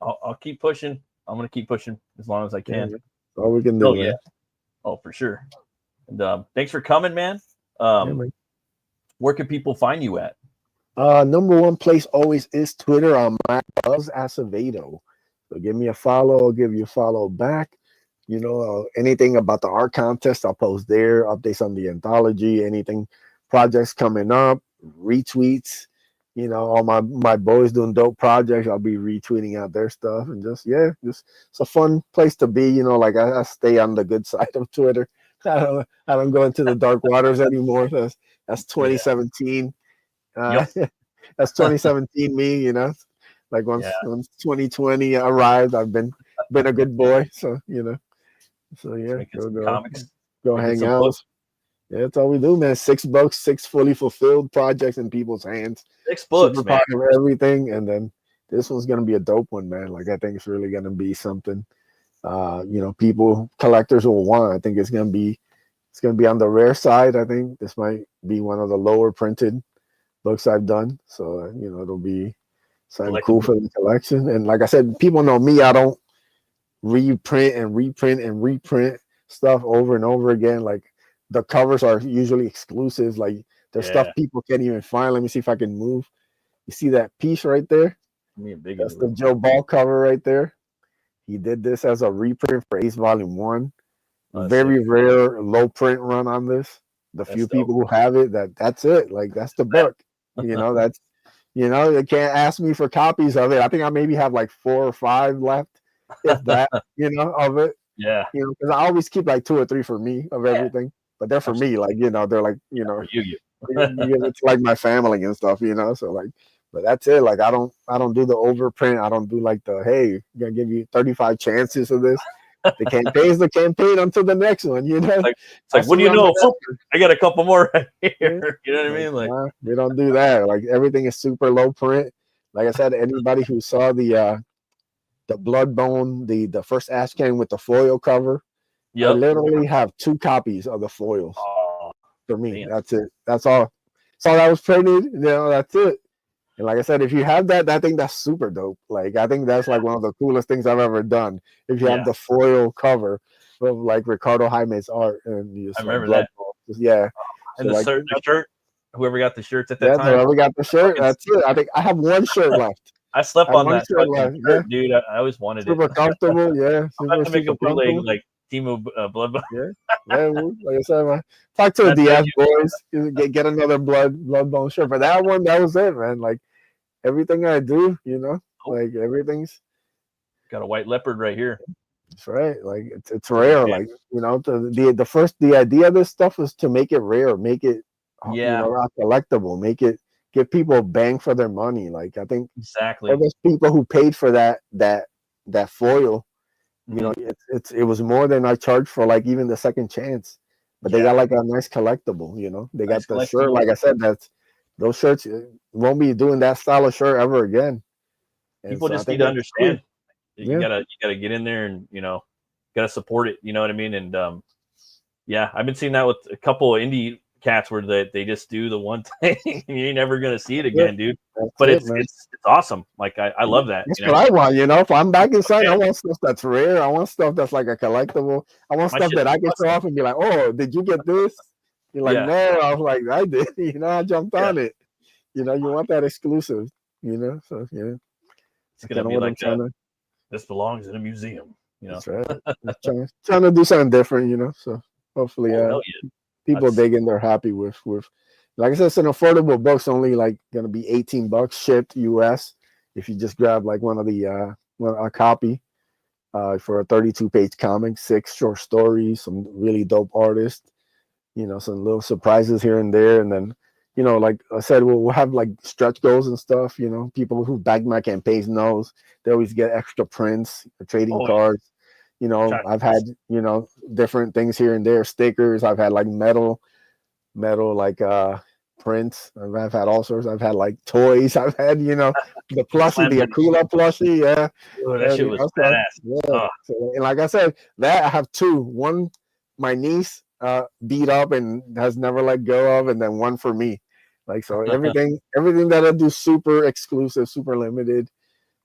I'll keep pushing. I'm gonna keep pushing as long as I can. All we can do. Yeah. Oh, for sure. And thanks for coming, man. Where can people find you at? Number one place always is Twitter on my Buzz Acevedo. So give me a follow. I'll give you a follow back. Anything about the art contest, I'll post there. Updates on the anthology, anything, projects coming up, retweets, all my boys doing dope projects. I'll be retweeting out their stuff and just it's a fun place to be. Like I stay on the good side of Twitter. I don't go into the dark waters anymore. That's 2017. Yep. That's 2017 me. Like once 2020 arrived, I've been a good boy. So so yeah, comics, go hang out. Books. Yeah, that's all we do, man. $6, 6 fully fulfilled projects in people's hands. 6 books, super man. Part of everything, and then this one's gonna be a dope one, man. Like I think it's really gonna be something. People, collectors will want. I think it's gonna be on the rare side. I think this might be one of the lower printed books I've done. So it'll be something cool for the collection. And like I said, people know me. I don't reprint and reprint stuff over and over again. Like the covers are usually exclusive. Like there's stuff people can't even find. Let me see if I can move. You see that piece right there? That's the Joe Ball cover right there. He did this as a reprint for Ace Volume 1. Very rare low print run on this. The few people who have it, that's it. Like that's the book. That's you can't ask me for copies of it. I think I maybe have like 4 or 5 left, if that, of it. Yeah. Because I always keep like 2 or 3 for me of everything. But they're for me, like, they're like, it's like my family and stuff, So like, but that's it. Like I don't do the overprint. I don't do like the I'm gonna give you 35 chances of this. The campaign's the campaign until the next one, It's like what do you know? I got a couple more right here. You know what I mean? Like we don't do that. Like everything is super low print. Like I said, anybody who saw the Bloodbone, the first Ashcan with the foil cover, I literally have 2 copies of the foils. For me, that's it. That's all. So that was printed. That's it. And like I said, if you have that, I think that's super dope. Like I think that's like one of the coolest things I've ever done. If you have the foil cover of like Ricardo Jaime's art, and I remember that. And so the shirt. Whoever got the shirts at that time. Whoever got the shirt, that's it. I think I have 1 shirt left. I slept on that shirt, dude. I always wanted super it. Comfortable, yeah. I'm about to make a bootleg like Team of Blood. Like I said, talk to the Diaz boys, get another Bloodbone shirt. But that one, that was it, man. Like everything I do, like everything's got a white leopard right here. That's right. Like it's rare. Like the idea of this stuff was to make it rare, make it collectible, make it give people bang for their money. Like I think exactly those people who paid for that foil. It was more than I charged for like even the second chance, but they got like a nice collectible. They got the shirt. Like I said, those shirts won't be doing that style of shirt ever again. And people just need to understand. You gotta get in there and gotta support it. You know what I mean? And I've been seeing that with a couple of indie cats where they just do the one thing and you ain't never gonna see it again, dude. But it's awesome. Like I love that. That's what I want. If I'm back inside, I want stuff that's rare. I want stuff that's like a collectible. I want stuff that I can show off and be like, oh, did you get this? You're like, no. I was like, I did. I jumped on it. You want that exclusive. So it's gonna be like this belongs in a museum. That's right. trying to do something different. So hopefully, people digging, they're happy with. Like I said, it's an affordable book. It's only like gonna be $18 shipped US if you just grab like one of the a copy for a 32-page comic, 6 short stories, some really dope artists, some little surprises here and there, and then like I said, we'll have like stretch goals and stuff. People who back my campaigns knows they always get extra prints, trading cards. I've had different things here and there, stickers. I've had like metal like prints. I've had all sorts. I've had like toys. I've had the plushie, the Akula plushie. Yeah, that shit was badass. So, and like I said, that I have 2. One, my niece beat up and has never let go of, and then one for me. Like so, everything that I do super exclusive, super limited,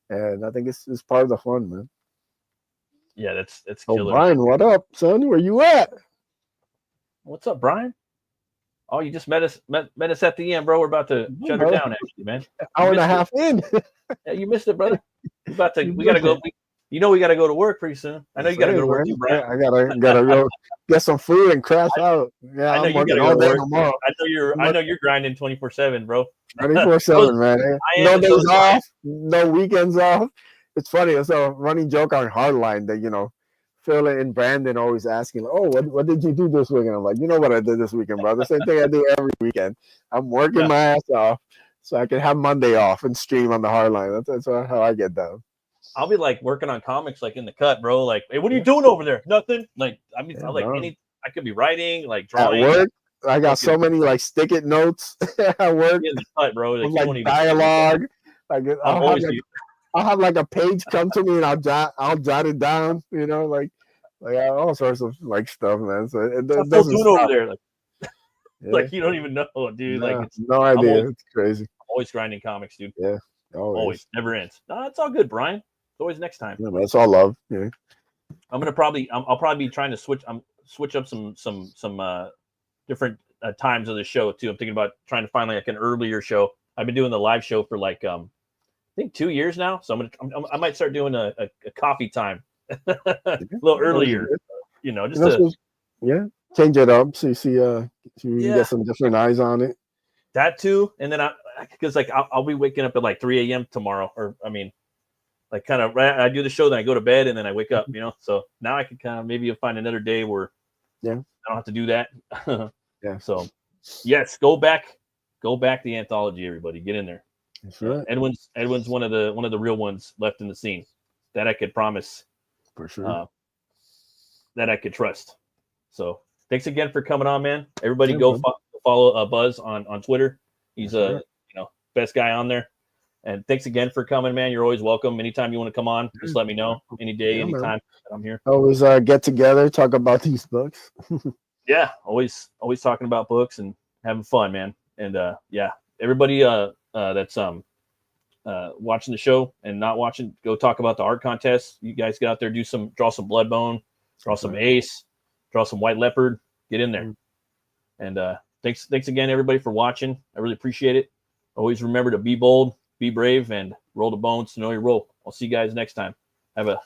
and I think it's part of the fun, man. Yeah, that's killer. Brian, what up, son? Where you at? What's up, Brian? Oh, you just met us at the end, bro. We're about to shut her down, actually, man. Hour and a half in. Yeah, you missed it, brother. We gotta go. You know we got to go to work pretty soon. I know you got to go to work too, Brian. I gotta go get some food and crash out. Yeah, I know I'm you working got to all go to day work. tomorrow. I know you're grinding 24/7, bro. 24/7, man. I No am, days so is Brian. off, no weekends off. It's funny. It's a running joke on Hardline that, you know, Phil and Brandon always asking, "Oh, what did you do this weekend?" I'm like, "You know what I did this weekend, brother? Same thing I do every weekend. I'm working my ass off so I can have Monday off and stream on the Hardline. That's how I get down." I'll be like working on comics, like in the cut, bro. Like, hey, what are you doing over there? Nothing. Like, I mean, Yeah, I'm like bro. I could be writing, like At drawing. work, I got fucking- so many like stick-it notes at work in the cut, bro. Like, with you like won't even dialogue. Like I'm always I'll have like a page come to me and I'll jot it down. You know, like all sorts of like stuff, man. So it what's doesn't doing stop. over there. Like, Yeah. like you don't even know, dude. No, Like, it's no idea. It's crazy. always grinding comics, dude. Yeah, Always, never ends. No, it's all good, Brian. It's always next time. Yeah, man, it's all love. Yeah. I'll probably be trying to switch up some different times of the show too. I'm thinking about trying to find like an earlier show. I've been doing the live show for like I think 2 years now, so I might start doing a coffee time a little earlier. You know, change it up. So you see, so you can get some different eyes on it. That too, and then because like I'll be waking up at like 3 a.m. tomorrow, or I mean, like kind of I do the show, then I go to bed, and then I wake up. You know, so now I can kind of maybe find another day where I don't have to do that. Yeah. So yes, go back the anthology, everybody, get in there. That's right. Edwin's one of the real ones left in the scene that I could promise For sure. that I could trust. So thanks again for coming on, man. Everybody go follow Buzz on Twitter. He's best guy on there. And thanks again for coming, man. You're always welcome. Anytime you want to come on, just let me know. Any day, anytime. I'm here. Always get together, talk about these books. Yeah, always talking about books and having fun, man. And everybody that's watching the show and not watching, go talk about the art contest. You guys get out there, draw some Bloodbone, draw some Ace, draw some White Leopard. Get in there. And thanks again, everybody, for watching. I really appreciate it. Always remember to be bold, be brave, and roll the bones to know your role. I'll see you guys next time. Have a